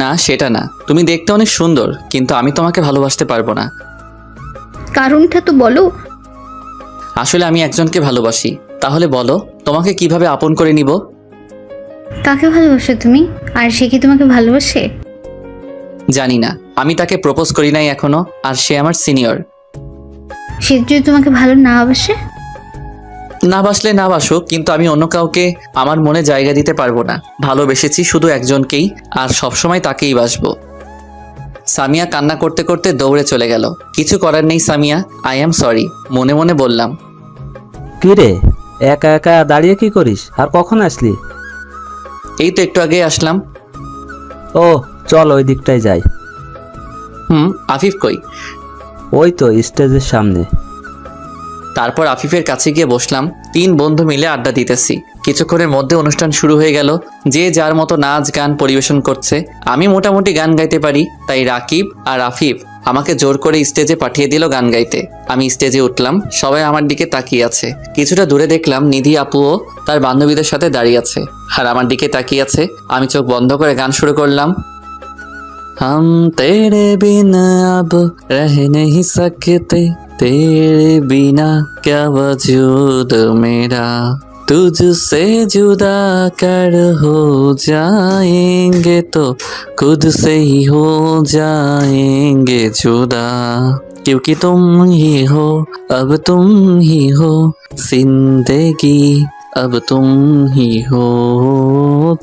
না সেটা না, তুমি দেখতে অনেক সুন্দর, কিন্তু আমি তোমাকে ভালোবাসতে পারবো না।
কারণটা তো বলো।
আসলে আমি একজনকে ভালোবাসি। তাহলে বলো তোমাকে কিভাবে আপন করে নিব?
কাকে ভালোবাসো তুমি? আর সে কি তোমাকে ভালোবাসে?
জানি না, আমি তাকে প্রপোজ করি নাই এখনো, আর সে আমার সিনিয়র।
সে যদি তোমাকে ভালো না বাসে?
না বাসলে না বাসুক, কিন্তু আমি অন্য কাউকে আমার মনে জায়গা দিতে পারবো না। ভালোবেসেছি শুধু একজনকেই, আর সবসময় তাকেই বাসবো। সামিয়া কান্না করতে করতে দৌড়ে চলে গেল। কিছু করার নেই সামিয়া, আই অ্যাম সরি, মনে মনে বললাম।
কি রে, একা একা দাঁড়িয়ে কি করিস? আর কখন আসলি?
এই তো একটু আগে আসলাম।
ও চল ওই দিকটায় যাই।
আফিফ কই?
ওই তো স্টেজের সামনে।
তারপর আফিফের কাছে গিয়ে বসলাম। 3 বন্ধু মিলে আড্ডা দিতেছি। কিছুক্ষণের মধ্যে অনুষ্ঠান শুরু হয়ে গেল। যে যার মতো নাচ গান পরিবেশন করছে। আমি মোটামুটি গান গাইতে পারি, তাই রাকিব আর আফিফ আমাকে জোর করে স্টেজে পাঠিয়ে দিল গান গাইতে। আমি স্টেজে উঠলাম, সবাই আমার দিকে তাকিয়ে আছে। কিছুটা দূরে দেখলাম নিধি আপুও তার বান্ধবীদের সাথে দাঁড়িয়ে আছে, আর আমার দিকে তাকিয়ে আছে। আমি চোখ বন্ধ করে গান শুরু করলাম। हम तेरे बिना अब रह नहीं सकते, तेरे बिना क्या वजूद मेरा, तुझसे जुदा कर हो जाएंगे तो खुद से ही हो जाएंगे जुदा, क्योंकि तुम ही हो, अब तुम ही हो जिंदगी, अब तुम ही हो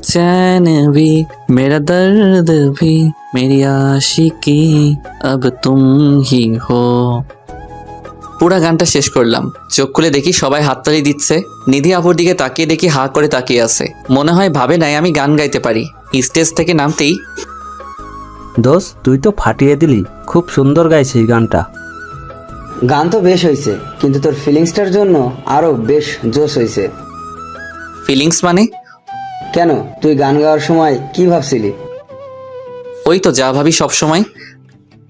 चैन भी, मेरा दर्द भी, मेरी आशिकी, अब तुम ही हो। পুরা গানটা শেষ করলাম। চোখ খুলে দেখি সবাই হাততালি দিচ্ছে। নিধি আপুর দিকে তাকিয়ে দেখি হা করে তাকিয়ে আছে। মনে হয় ভাবে নাই আমি গান গাইতে পারি। স্টেজ থেকে নামতেই,
দোস্ত তুই তো ফাটিয়ে দিলি, খুব সুন্দর গাইছিস গানটা।
গান তো বেশ হয়েছে, কিন্তু তোর ফিলিংসটার জন্য আরো বেশ জোশ হয়েছে।
ফিলিংস মানে?
কেন, তুই গান গাওয়ার সময় কি ভাবছিলি?
ওই তো যা ভাবি সব সময়।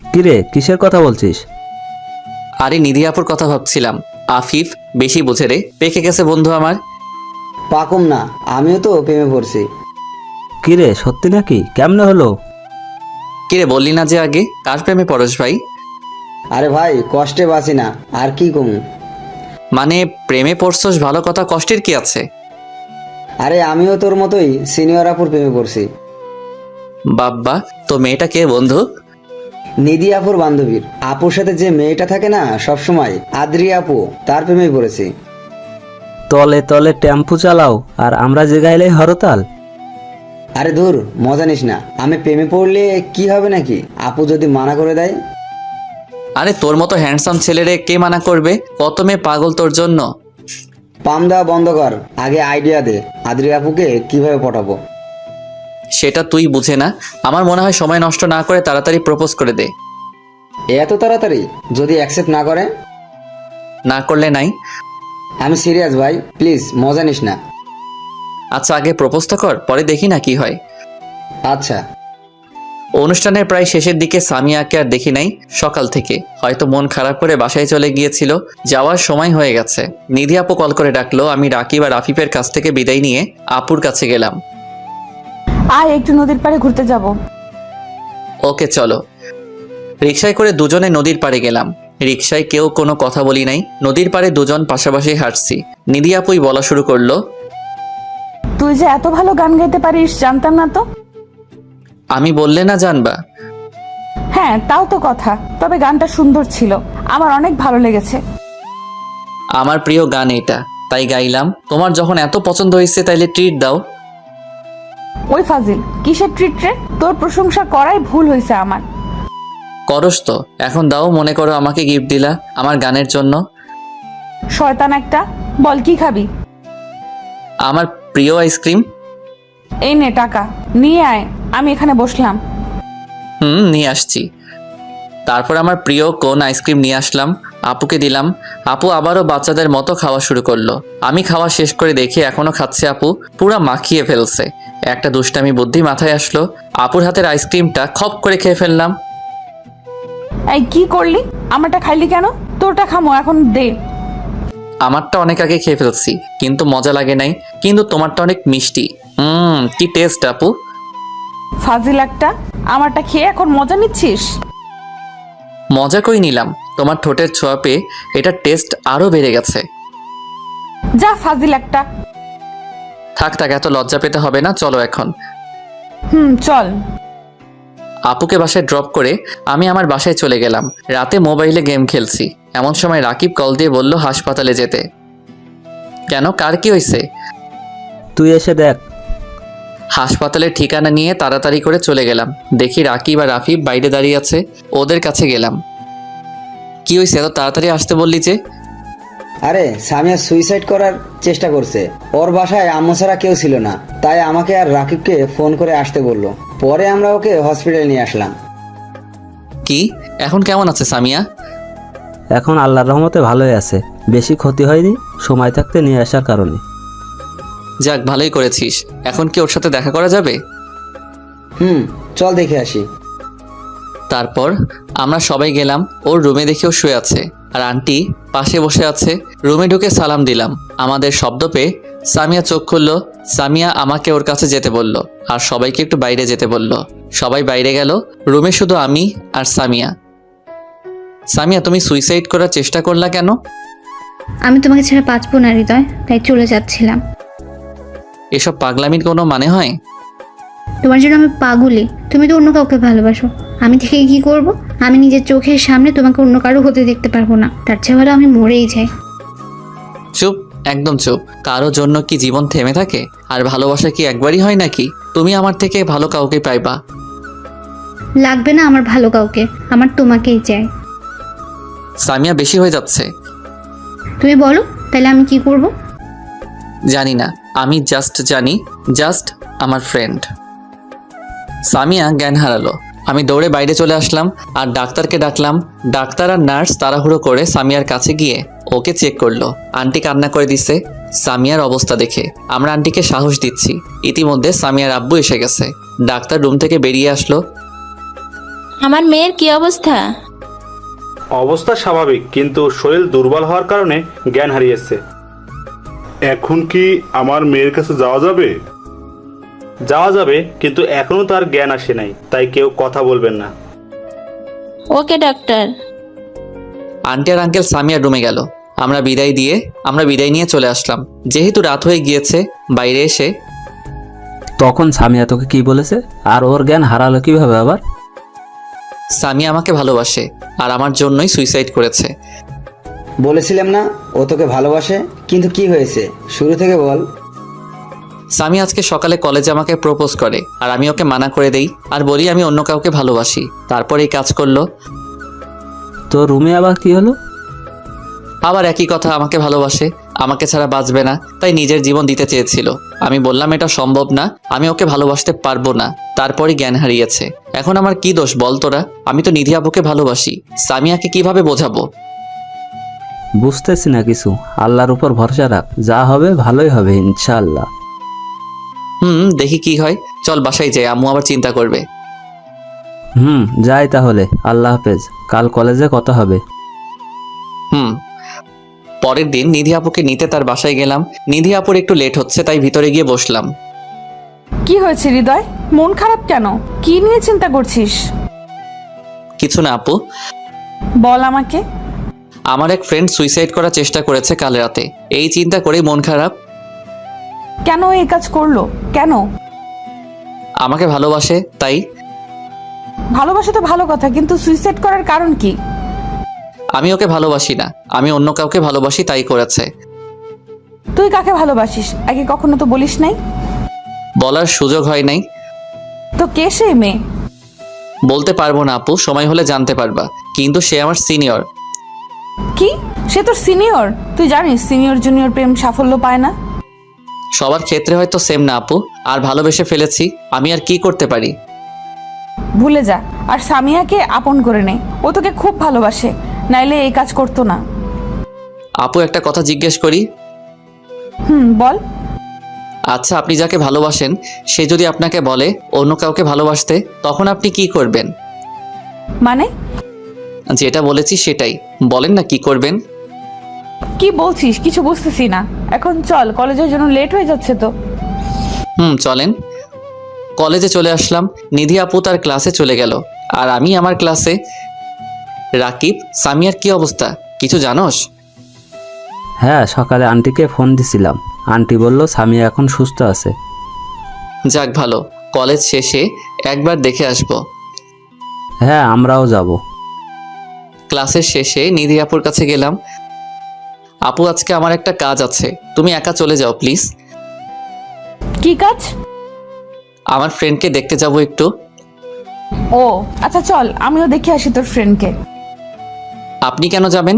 কিরে কিসের কথা বলছিস?
আরে নিধি আপুর কথা ভাবছিলাম। আফিফ বেশি বোঝে রে, পেকে গেছে বন্ধু আমার।
পাকম না, আমিও তো প্রেমে পড়ছি।
কিরে সত্যি নাকি? কেমনে হলো?
কিরে বললি না যে আগে? কার প্রেমে পরশ ভাই?
আরে ভাই কষ্টে বাঁচি না, আর কি কমু।
মানে প্রেমে পড়ছস ভালো কথা, কষ্টের কি আছে?
আরে আমিও তোর মতোই সিনিয়র আপুর প্রেমে পড়ছি।
বাব্বা, তো মেয়েটা কে বন্ধু?
নিধি আপুর বান্ধবীর। আপুর সাথে যে মেয়েটা থাকে না সব সময়, আদ্রি আপু, তার প্রেমেই পড়েছি।
তলে তলে টেম্পু চালাও আর আমরা যে গাইলেই হরতাল।
আরে ধুর, মজা নিস না। আমি প্রেমে পড়লে কি হবে নাকি, আপু যদি মানা করে দেয়?
আরে তোর মতো হ্যান্ডসাম ছেলেরে কে মানা করবে? কত মেয়ে পাগল তোর জন্য।
পাম দেওয়া বন্ধ কর, আগে আইডিয়া দে আদ্রি আপুকে কিভাবে পটাবো।
সেটা তুই বুঝে না। আমার মনে হয় সময় নষ্ট না করে তাড়াতাড়ি প্রপোজ করে দে।
এত তাড়াতাড়ি? যদি অ্যাকসেপ্ট না করে?
না করলে নাই।
আমি সিরিয়াস ভাই, প্লিজ মজা নিস না।
আচ্ছা আগে প্রপোজটা কর, পরে দেখি না কি হয়।
আচ্ছা।
অনুষ্ঠানের প্রায় শেষের দিকে সামিয়াকে আর দেখি নাই সকাল থেকে। হয়তো মন খারাপ করে বাসায় চলে গিয়েছিল। যাওয়ার সময় হয়ে গেছে। নিধি আপু কল করে ডাকলো। আমি রাকিব আর আফিফের কাছ থেকে বিদায় নিয়ে আপুর কাছে গেলাম।
আয় একটু নদীর পাড়ে ঘুরতে যাব।
ওকে চলো। রিকশায় করে দুজনে নদীর পাড়ে গেলাম। রিকশায় কেউ কোনো কথা বলি নাই। নদীর পাড়ে দুজন পাশাপাশি হাঁটছি। নিধি আপুই বলা শুরু করলো,
তুই যে এত ভালো গান গাইতে পারিস জানতাম না তো।
আমি বললে না জানবা?
হ্যাঁ তাও তো কথা, তবে গানটা সুন্দর ছিল, আমার অনেক ভালো লেগেছে।
আমার প্রিয় গান এটা, তাই গাইলাম। তোমার যখন এত পছন্দ হয়েছে তাইলে ট্রিট দাও।
ওই ফাজিল, কিসের ট্রিট রে? তোর প্রশংসা করাই ভুল হয়েছে আমার।
করস তো, এখন দাও। মনে করো আমাকে গিফট দিলা আমার গানের জন্য।
শয়তান একটা, বল কি খাবি?
আমার প্রিয় আইসক্রিম।
এই নে টাকা, নিয়ে আয়, আমি এখানে বসলাম।
নিয়ে আসছি। তারপর আমার প্রিয় কোন আইসক্রিম নিয়ে আসলাম, আপুকে দিলাম। আপু আবারও বাচ্চাদের মতো খাওয়া শুরু করলো। আমি খাওয়া শেষ করে দেখি এখনো খাচ্ছে আপু, পুরা মাখিয়ে ফেলছে। একটা দুষ্টামি বুদ্ধি মাথায় আসলো, আপুর হাতের আইসক্রিমটা খপ করে খেয়ে ফেললাম।
এই কি করলি? আমারটা খাইলি কেন? তোরটা খামো, এখন দে।
আমারটা অনেক আগে খেয়ে ফেলছি, কিন্তু মজা লাগে নাই। কিন্তু তোমারটা অনেক মিষ্টি। কি টেস্ট আপু।
ফাজিল একটা, আমারটা খেয়ে এখন মজা নিচ্ছিস?
মজা করে নিলাম, তোমার ঠোঁটের ছোঁয়া পেয়ে এটার টেস্ট আরো বেড়ে গেছে।
যা ফাজিল একটা।
থাক থাক, এত লজ্জা পেতে হবে না, চলো এখন।
চল।
আপুকে বাসায় ড্রপ করে আমি আমার বাসায় চলে গেলাম। রাতে মোবাইলে গেম খেলছি, এমন সময় রাকিব কল দিয়ে বলল হাসপাতালে যেতে। কেন, কার কি হয়েছে?
তুই এসে দেখ।
হাসপাতালের ঠিকানা নিয়ে তাড়াতাড়ি করে চলে গেলাম। দেখি রাকিব আর আফিফ বাইরে দাঁড়িয়ে আছে। ওদের কাছে গেলাম। কি হয়েছে, এত তাড়াতাড়ি আসতে বললি যে?
আরে সামিয়া সুইসাইড করার চেষ্টা করছে। ওর বাসায় আম্মু ছাড়া কেউ ছিল না, তাই আমাকে আর রাকিবকে ফোন করে আসতে বললো। পরে আমরা ওকে হসপিটালে নিয়ে আসলাম।
কি, এখন কেমন আছে সামিয়া?
এখন আল্লাহর রহমতে ভালোই আছে, বেশি ক্ষতি হয়নি সময় থাকতে নিয়ে আসার কারণে।
যাক, ভালোই করেছিস। এখন কি ওর সাথে দেখা করা যাবে?
চল দেখে আসি।
তারপর আমরা সবাই গেলাম। ওর রুমে দেখেও শুয়ে আছে, আর আন্টি পাশে বসে আছে। রুমে ঢুকে সালাম দিলাম। আমাদের শব্দ পেয়ে সামিয়া চোখ খুললো। সামিয়া আমাকে ওর কাছে যেতে বলল, আর সবাইকে একটু বাইরে যেতে বলল। সবাই বাইরে গেল। রুমে শুধু আমি আর সামিয়া। সামিয়া, তুমি সুইসাইড করার চেষ্টা করলা কেন?
আমি তোমাকে ছেড়ে বাঁচবো না হৃদয়, তাই চলে যাচ্ছিলাম।
এসব পাগলামির কোনো মানে হয়?
তোমার জন্য আমি পাগলি, তুমি তো অন্য কাউকে ভালোবাসো। আমি থেকে কি করব? আমি নিজের চোখের সামনে তোমাকে অন্য কারো হতে দেখতে পারবো না। তার চেয়ে ভালো আমি মরেই যাই।
চুপ, একদম চুপ। কারো জন্য কি জীবন থেমে থাকে? আর ভালোবাসা কি একবারই হয় নাকি? তুমি আমার থেকে ভালো কাউকে পাইবা।
লাগবে না আমার ভালো কাউকে, আমার তোমাকেই চাই।
সামিয়া, বেশি হয়ে যাচ্ছে।
তুমি বলো তাহলে আমি কি করব?
জানি না, আমি জানি জাস্ট আমার ফ্রেন্ড। সামিয়া জ্ঞান হারালো। আমি দৌড়ে বাইরে চলে আসলাম আর ডাক্তারকে ডাকলাম। ডাক্তার আর নার্স তাড়াহুড়ো করে সামিয়ার কাছে গিয়ে ওকে চেক করলো। আন্টি কান্না করে দিছে সামিয়ার অবস্থা দেখে। আমরা আন্টিকে সাহস দিচ্ছি। ইতিমধ্যে সামিয়ার আব্বু এসে গেছে। ডাক্তার রুম থেকে বেরিয়ে আসলো।
আমার মেয়ের কি অবস্থা?
অবস্থা স্বাভাবিক, কিন্তু শরীর দুর্বল হওয়ার কারণে জ্ঞান হারিয়েছে।
এখন কি আমার মেয়ের কাছে যাওয়া যাবে?
যাওয়া যাবে, কিন্তু এখনো তার জ্ঞান আসে নাই, তাই কেউ কথা বলবেন না।
ওকে ডক্টর।
আন্টি আর আঙ্কেল সামিয়ার রুমে গেল। আমরা বিদায় নিয়ে চলে আসলাম। যেহেতু রাত হয়ে গিয়েছে, বাইরে এসে
তখন সামিয়া তোকে কি বলেছে, আর ওর জ্ঞান হারালো কিভাবে আবার?
সামিয়া আমাকে ভালোবাসে আর আমার জন্যই সুইসাইড করেছে।
বলেছিলাম না ও তোকে ভালোবাসে, কিন্তু কি হয়েছে শুরু থেকে বল।
সামিয়া আজকে সকালে কলেজে আমাকে প্রপোজ করে আর আমি ওকে মানা করে দেই আর বলি আমি অন্য কাউকে ভালোবাসি। তারপর এই কাজ করলো।
তোর রুমে আবার কি হলো?
আবার একই কথা, আমাকে ভালোবাসে, আমাকে ছাড়া বাঁচবে না, তাই নিজের জীবন দিতে চেয়েছিল। আমি বললাম এটা সম্ভব না, আমি ওকে ভালোবাসতে পারবো না। তারপরই জ্ঞান হারিয়েছে। এখন আমার কি দোষ বল তোরা? আমি তো নিধি আপুকে ভালোবাসি, সামিয়াকে কিভাবে বোঝাবো?
বুঝতেছি না কিছু। আল্লাহর উপর ভরসা রাখ, যা হবে ভালোই হবে ইনশাআল্লাহ।
দেখি কি হয়। চল বাসায় যাই, আম্মু আবার চিন্তা করবে।
যাই তাহলে, আল্লাহ হাফেজ, কাল কলেজে কথা হবে।
পরের দিন নিধি আপুকে নিতে তার বাসায় গেলাম। নিধি আপুর একটু লেট হচ্ছে, তাই ভিতরে গিয়ে বসলাম।
কি হয়েছে হৃদয়, মন খারাপ কেন? কি নিয়ে চিন্তা করছিস?
কিছু না আপু,
বল আমাকে।
আমার এক ফ্রেন্ড সুইসাইড করার চেষ্টা করেছে কাল রাতে, এই চিন্তা করেই মন খারাপ।
কেন এই কাজ করলো? কেন?
আমাকে ভালোবাসে তাই।
ভালোবাসা তো ভালো কথা, কিন্তু সুইসাইড করার কারণ কি?
আমি ওকে ভালোবাসি না, আমি অন্য কাউকে ভালোবাসি, তাই করেছে।
তুই কাকে ভালোবাসিস আগে কখনো তো বলিস নাই।
বলার সুযোগ হয় নাই।
তো কে সেই মেয়ে?
বলতে পারবো না আপু, সময় হলে জানতে পারবা, কিন্তু সে আমার সিনিয়র।
কি? সে তোর সিনিয়র? তুই জানিস সিনিয়র জুনিয়র প্রেম সাফল্য পায় না।
সবার ক্ষেত্রে হয়তো সেম না আপু, আর ভালোবেসে ফেলেছি, আমি আর কি করতে পারি?
ভুলে যা, আর সামিয়াকে আপন করে নে, ও তোকে খুব ভালোবাসে, নাইলে এই কাজ করতো না।
আপু একটা কথা জিজ্ঞেস করি?
বল।
আচ্ছা, আপনি যাকে ভালোবাসেন সে যদি আপনাকে বলে অন্য কাউকে ভালোবাসতে, তখন আপনি কি করবেন?
মানে?
যেটা বলেছি সেটাই বলেন না, কি করবেন?
কি বলছিস কিছু বুঝতেছি না। এখন চল, কলেজের জন্য লেট হয়ে যাচ্ছে তো।
চলেন। কলেজে চলে আসলাম। নিধি আপু তার ক্লাসে চলে গেল আর আমি আমার ক্লাসে। রাকিব, সামিয়ার কি অবস্থা কিছু জানোস?
হ্যাঁ, সকালে আন্টিকে ফোন দিছিলাম, আন্টি বলল সামিয়া এখন সুস্থ আছে।
যাক ভালো, কলেজ শেষে একবার দেখে আসবো।
হ্যাঁ, আমরাও যাব।
ক্লাসের শেষে নিধি আপুর কাছে গেলাম। আপু আজকে আমার একটা কাজ আছে, তুমি একা চলে যাও প্লিজ।
কি কাজ?
আমার ফ্রেন্ডকে দেখতে যাব একটু।
ও আচ্ছা, চল আমিও দেখে আসি তোর ফ্রেন্ডকে।
আপনি কেন যাবেন?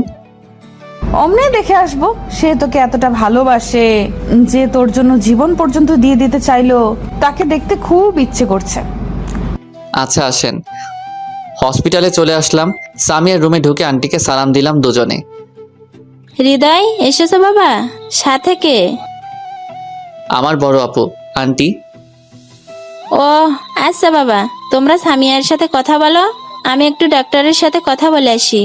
অমনি দেখে আসবো। সে তোকে এতটা ভালোবাসে যে তোর জন্য জীবন পর্যন্ত দিয়ে দিতে চাইলো, তাকে দেখতে খুব ইচ্ছে করছে।
আচ্ছা আসেন। হসপিটালে চলে আসলাম। সামিয়ার রুমে ঢুকে আন্টিকে সালাম দিলাম দুজনে।
হৃদয় এসেছো বাবা? সাথে কে?
আমার বড় আপু। আন্টি?
ও আচ্ছা বাবা, তোমরা সামিয়ার সাথে কথা বলো, আমি একটু ডাক্তারের সাথে কথা বলে আসি।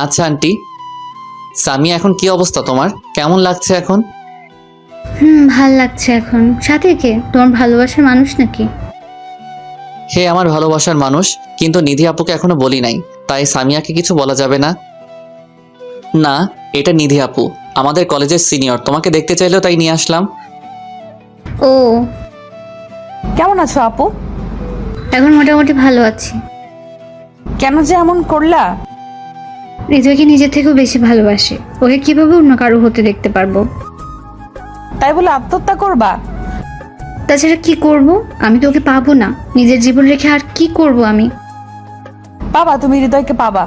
আচ্ছা আন্টি। সামিয়া এখন কি অবস্থা তোমার? কেমন লাগছে এখন?
ভাল লাগছে এখন। সাথে কে? তোমার ভালোবাসার মানুষ নাকি?
হে আমার ভালোবাসার মানুষ, কিন্তু নিধি আপুকে এখনো বলি নাই, তাই সামিয়াকে কিছু বলা যাবে না। না, এটা নিধি আপু, আমাদের কলেজের সিনিয়র, তোমাকে দেখতে চাইলো তাই নিয়ে আসলাম।
ও,
কেমন আছো আপু?
এখন মোটামুটি ভালো আছি।
কেন যে এমন করলা?
হৃদয়কে নিজের থেকেও বেশি ভালোবাসে, ওকে কিভাবে অন্য কারো হতে দেখতে পারবো?
তাই বলে আত্মহত্যা করবা?
তাছাড়া কি করব? আমি তো ওকে পাবো না, নিজের জীবন রেখে আর কি করব আমি?
পাবা, তুমি হৃদয়কে পাবা।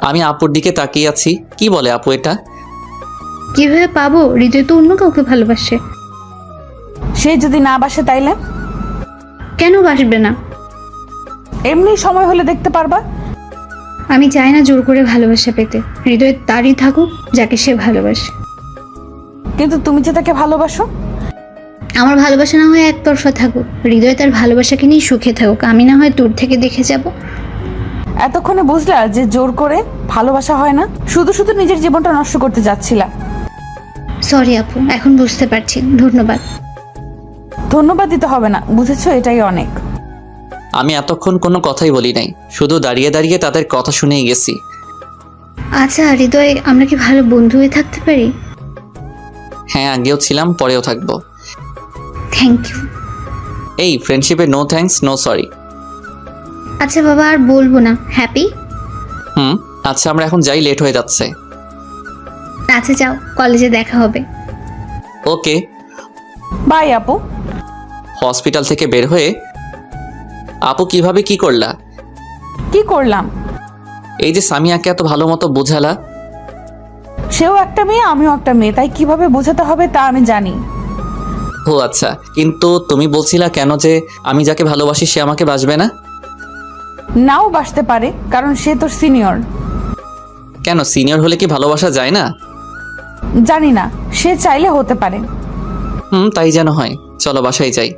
আমি আপুর দিকে তাকিয়ে আছি, কি বলে আপু এটা?
কিভাবে পাবো? হৃদয় তো অন্য কাউকে ভালোবাসে।
সে যদি না বাসে তাইলে?
কেন বাসবে না?
এমনি সময় হলে দেখতে পারবা।
আমি চাই না জোর করে ভালোবাসা পেতে, হৃদয় তারই থাকুক যাকে সে ভালোবাসে।
কিন্তু তুমি যে তাকে ভালোবাসো।
আমার ভালোবাসা না হয় একতরফা থাকুক, হৃদয় তার ভালোবাসাকে নিয়ে সুখে থাকুক, আমি না হয় দূর থেকে দেখে যাব।
এতক্ষণে বুঝলা যে জোর করে ভালোবাসা হয় না, শুধু শুধু নিজের জীবনটা নষ্ট করতে যাচ্ছিলা।
সরি আপু, এখন বুঝতে পারছি, ধন্যবাদ।
ধন্যবাদ দিতে হবে না, বুঝেছো? এটাই অনেক।
আমি এতক্ষণ কোনো কথাই বলি নাই, শুধু দাঁড়িয়ে দাঁড়িয়ে তাদের কথা শুনেই গেছি।
আচ্ছা হৃদয়, আমরা কি ভালো বন্ধু হয়ে থাকতে পারি?
হ্যাঁ, আগেও ছিলাম, পরেও থাকবো।
Thank you.
এই ফ্রেন্ডশিপে নো থ্যাঙ্কস নো সরি।
আচ্ছা বাবা, আর বলবো না। হ্যাপি?
আচ্ছা, আমরা এখন যাই, লেট হয়ে যাচ্ছে।
আচ্ছা যাও, কলেজে দেখা হবে।
ওকে।
বাই আপু।
হসপিটাল থেকে বের হয়ে আপু কিভাবে কি করলা?
কি করলাম?
এই যে সামিয়াকে এত ভালো মতো বোঝালা।
সেও একটা মেয়ে, আমিও একটা মেয়ে, তাই কিভাবে বোঝাতে হবে তা আমি জানি।
ও আচ্ছা, কিন্তু তুমি বলছিলা কেন যে আমি যাকে ভালোবাসি সে আমাকে বাসবে না?
নাও বাসতে পারে, কারণ সে তোর সিনিয়র।
কেন, সিনিয়র হলে কি ভালোবাসা যায় না?
জানি না, সে চাইলে হতে পারে।
তাই যেন হয়। চলো বাসায় যাই।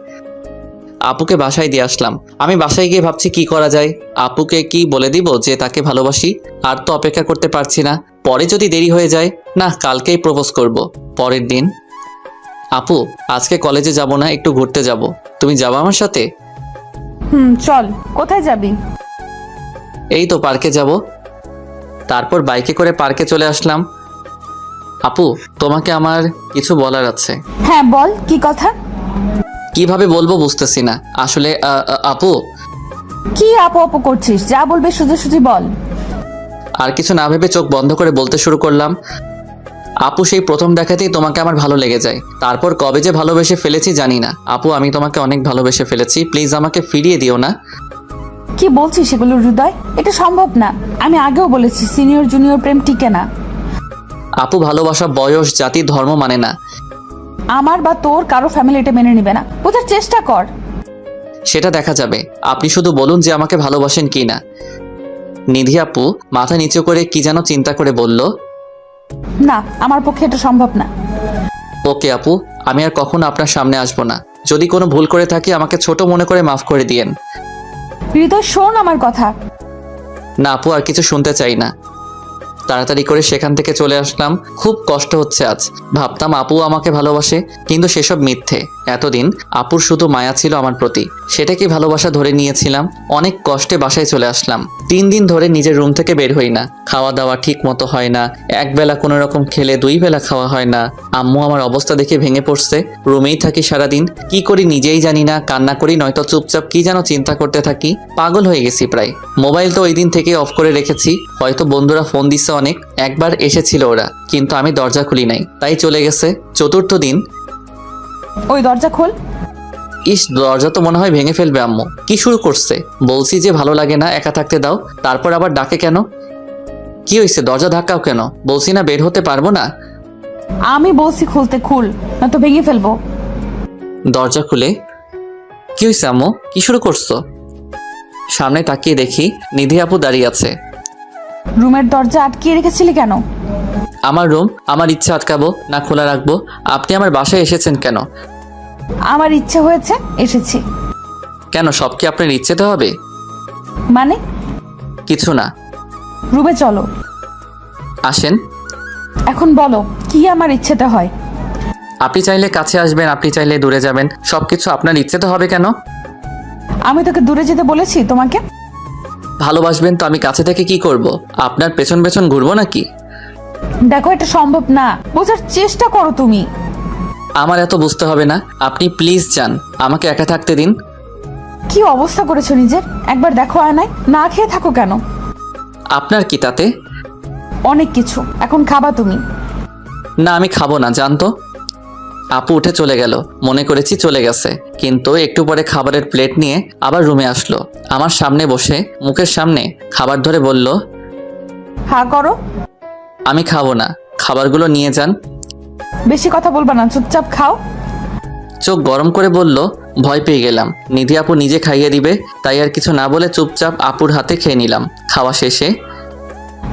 আপুকে বাসায় দিয়ে আসলাম। আমি বাসায় গিয়ে ভাবছি কি করা যায়। আপুকে কি বলে দিব যে তাকে ভালোবাসি? আর তো অপেক্ষা করতে পারছি না। পরে যদি দেরি হয়ে যায়, না কালকেই প্রপোজ করব। পরের দিন, আপু আজকে কলেজে যাব না, একটু ঘুরতে যাব, তুমি যাবা আমার সাথে?
চল। কোথায় যাবি?
এই তো পার্কে যাব। তারপর বাইকে করে পার্কে চলে আসলাম। আপু তোমাকে আমার কিছু বলার আছে।
হ্যাঁ বল, কি কথা?
কিভাবে বলবো বুঝতেছি না আসলে। আপু,
কি আপু আপু করছিস? যা বলবে সোজাসুজি বল।
আর কিছু না ভেবে চোখ বন্ধ করে বলতে শুরু করলাম। আপু সেই প্রথম দেখাতেই তোমাকে আমার ভালো লেগে যায়। তারপর কবে যে ভালোবেসে ফেলেছি জানি না। আপু আমি তোমাকে অনেক ভালোবেসে ফেলেছি, প্লিজ আমাকে ফিরিয়ে দিও না।
কি বলছিস এগুলো হৃদয়? এটা সম্ভব না। আমি আগেও বলেছি সিনিয়র জুনিয়র প্রেম টিকে না।
আপু ভালোবাসা বয়স জাতি ধর্ম মানে না।
আমার বা তোর কারো ফ্যামিলি এটা মেনে নিবে না, বোঝার চেষ্টা কর।
সেটা দেখা যাবে, আপনি শুধু বলুন যে আমাকে ভালোবাসেন কি না। নিধি আপু মাথা নিচু করে কি যেন চিন্তা করে বলল,
না আমার পক্ষে এটা সম্ভব না।
ওকে আপু, আমি আর কখনো আপনার সামনে আসবো না। যদি কোনো ভুল করে থাকি আমাকে ছোট মনে করে মাফ করে দিয়েন।
হৃদয় শোন আমার কথা।
না আপু, আর কিছু শুনতে চাই না। তাড়াতাড়ি করে সেখান থেকে চলে আসলাম। খুব কষ্ট হচ্ছে আজ। ভাবতাম আপু আমাকে ভালোবাসে, কিন্তু সেসব মিথ্যে। এতদিন আপুর শুধু মায়া ছিল আমার প্রতি, সেটা কি ভালোবাসা ধরে নিয়েছিলাম। অনেক কষ্টে বাসায় চলে আসলাম। 3 দিন ধরে নিজের রুম থেকে বের হই না। খাওয়া দাওয়া ঠিক মতো হয় না, একবেলা কোনো রকম খেলে 2 বেলা খাওয়া হয় না। আম্মু আমার অবস্থা দেখে ভেঙে পড়ছে। রুমেই থাকি সারাদিন, কি করি নিজেই জানি না। কান্না করি নয়তো চুপচাপ কি যেন চিন্তা করতে থাকি। পাগল হয়ে গেছি প্রায়। মোবাইল তো ওই দিন থেকে অফ করে রেখেছি। হয়তো বন্ধুরা ফোন দিচ্ছে অনেক, একবার এসেছিল ওরা, কিন্তু আমি দরজা খুলি নাই, তাই চলে গেছে। 4র্থ দিন।
ওই দরজা খোল।
ইস, দরজা তো মনে হয় ভেঙে ফেলবে আম্মু। কি শুরু করছে? বলছি যে ভালো লাগে না, একা থাকতে দাও, তারপর আবার ডাকে কেন? কি হয়েছে? দরজা ধাক্কাও কেন? বলছি না বের হতে পারবো না।
আমি বলছি খুলতে, খুল না তো ভেঙে ফেলবো।
দরজা খুলে, কি হয়েছে আম্মু? কি শুরু করছো? সামনে তাকিয়ে দেখি নিধি আপু দাঁড়িয়ে আছে।
রুমের দরজা আটকিয়ে রেখেছিলি কেন?
আমার রুম, আমার ইচ্ছা আটকাবো না খোলা রাখবো? আপনি আমার বাসায় এসেছেন কেন?
আমার ইচ্ছে হয়েছে, এসেছি।
কেন, সব কি আপনার ইচ্ছেতে হবে?
মানে?
কিছু না।
রুমে চলো।
আসেন।
এখন বলো কি আমার ইচ্ছেতে হয়?
আপনি চাইলে কাছে আসবেন, আপনি চাইলে দূরে যাবেন, সবকিছু আপনার ইচ্ছেতে হবে কেন?
আমি তোকে দূরে যেতে বলেছি তোমাকে?
ভালোবাসবেন তো আমি কাছে থেকে কি করব? আপনার পেছন পেছন ঘুরবো নাকি?
দেখো এটা সম্ভব না, বোঝার চেষ্টা করো তুমি।
আমার এত বুঝতে হবে না, আপনি প্লিজ যান, আমাকে একা থাকতে দিন।
কি অবস্থা করেছো নিজের, একবার দেখো আয়নায়। না খেয়ে থাকো কেন?
আপনার কি তাতে?
অনেক কিছু। এখন খাবা তুমি?
না আমি খাবো না, জানতো। আপু উঠে চলে গেল, মনে করেছি চলে গেছে, কিন্তু একটু পরে খাবারের প্লেট নিয়ে আবার রুমে আসলো। আমার সামনে বসে মুখের সামনে খাবার ধরে বলল,
হা করো।
আমি খাবো না, খাবারগুলো নিয়ে যান।
বেশি কথা বলবা না, চুপচাপ খাও।
চোখ গরম করে বলল, ভয় পেয়ে গেলাম, নিধি আপু নিজে খাইয়ে দিবে, তাই আর কিছু না বলে চুপচাপ আপুর হাতে খেয়ে নিলাম। খাওয়া শেষে,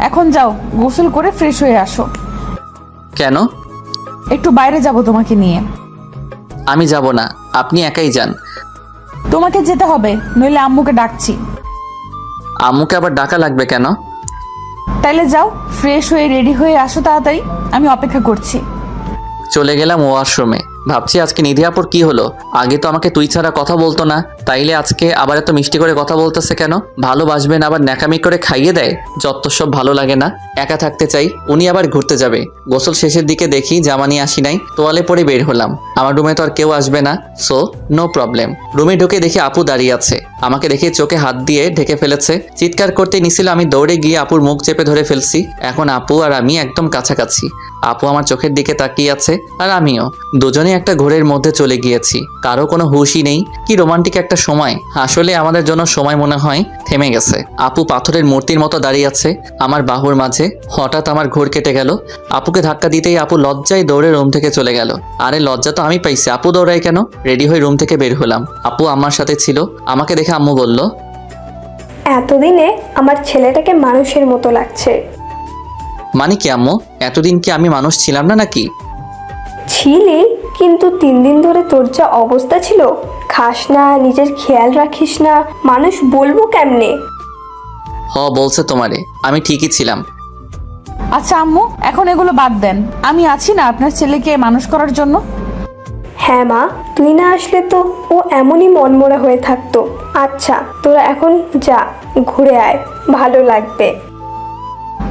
এখন যাও গোসল করে ফ্রেশ হয়ে আসো।
কেন?
একটু বাইরে যাব তোমাকে নিয়ে।
আমি যাব না, আপনি একাই যান।
তোমাকে যেতে হবে, নইলে আম্মুকে ডাকছি।
আম্মুকে আবার ডাকা লাগবে কেন?
তাইলে যাও, ফ্রেশ হয়ে রেডি হয়ে আসো তাড়াতাড়ি, আমি অপেক্ষা করছি।
চলে গেলাম ওয়াশরুমে। ভাবছি আজকে নিধি আপুর কি হলো, আগে তো আমাকে তুই ছাড়া কথা বলতো না, তাইলে আজকে আবার এত মিষ্টি করে কথা বলতেছে কেন? ভালোবাসবেন আবার ন্যাকামি করে খাইয়ে দেয়, যত সব ভালো লাগে না। একা থাকতে চাই। উনি আবার ঘুরতে যাবে। গোসল শেষের দিকে দেখি জামা নিয়ে আসি নাই, তোয়ালে পরে বের হলাম। আমার রুমে তো আর কেউ আসবে না, সো নো প্রবলেম। রুমে ঢুকে দেখি আপু দাঁড়িয়ে আছে। আমাকে দেখে চোখে হাত দিয়ে ঢেকে ফেলেছে। চিৎকার করতে নিছিল, আমি দৌড়ে গিয়ে আপুর মুখ চেপে ধরে ফেলছি। এখন আপু আর আমি একদম কাছাকাছি। আপু আমার চোখের দিকে তাকিয়ে আছে আর আমিও। দুজনে একটা ঘোরের মধ্যে চলে গিয়েছি, কারো কোনো হুঁশই নেই। কি রোমান্টিক একটা সময়। আসলে আমাদের জন্য সময় মনে হয় থেমে গেছে। আপু পাথরের মূর্তির মতো দাঁড়িয়ে আছে আমার বাহুর মাঝে। হঠাৎ আমার ঘোর কেটে গেল। আপুকে ধাক্কা দিতেই আপু লজ্জায় দৌড়ে রুম থেকে চলে গেল। আরে লজ্জা তো আমি পাইছি, আপু দৌড়ায় কেন? রেডি হয়ে রুম থেকে বের হলাম। আপু আমার সাথে ছিল। আমাকে দেখে আম্মু বলল,
এতদিনে আমার ছেলেটাকে মানুষের মতো লাগছে।
মানে কি আম্মু? এতদিন কি আমি মানুষ ছিলাম না নাকি?
ছিলি, কিন্তু 3 দিন ধরে তোর যা অবস্থা ছিল, খাস না, নিজের খেয়াল রাখিস না, মানুষ বলবো কেমনে?
বলছে তোমারে, আমি ঠিকই ছিলাম।
আচ্ছা আম্মু, এখন এগুলো বাদ দেন। আমি আছি না আপনার ছেলেকে মানুষ করার জন্য।
হ্যাঁ মা, তুই না আসলে তো ও এমনই মনমরা হয়ে থাকতো। আচ্ছা তোরা এখন যা, ঘুরে আয়, ভালো লাগবে।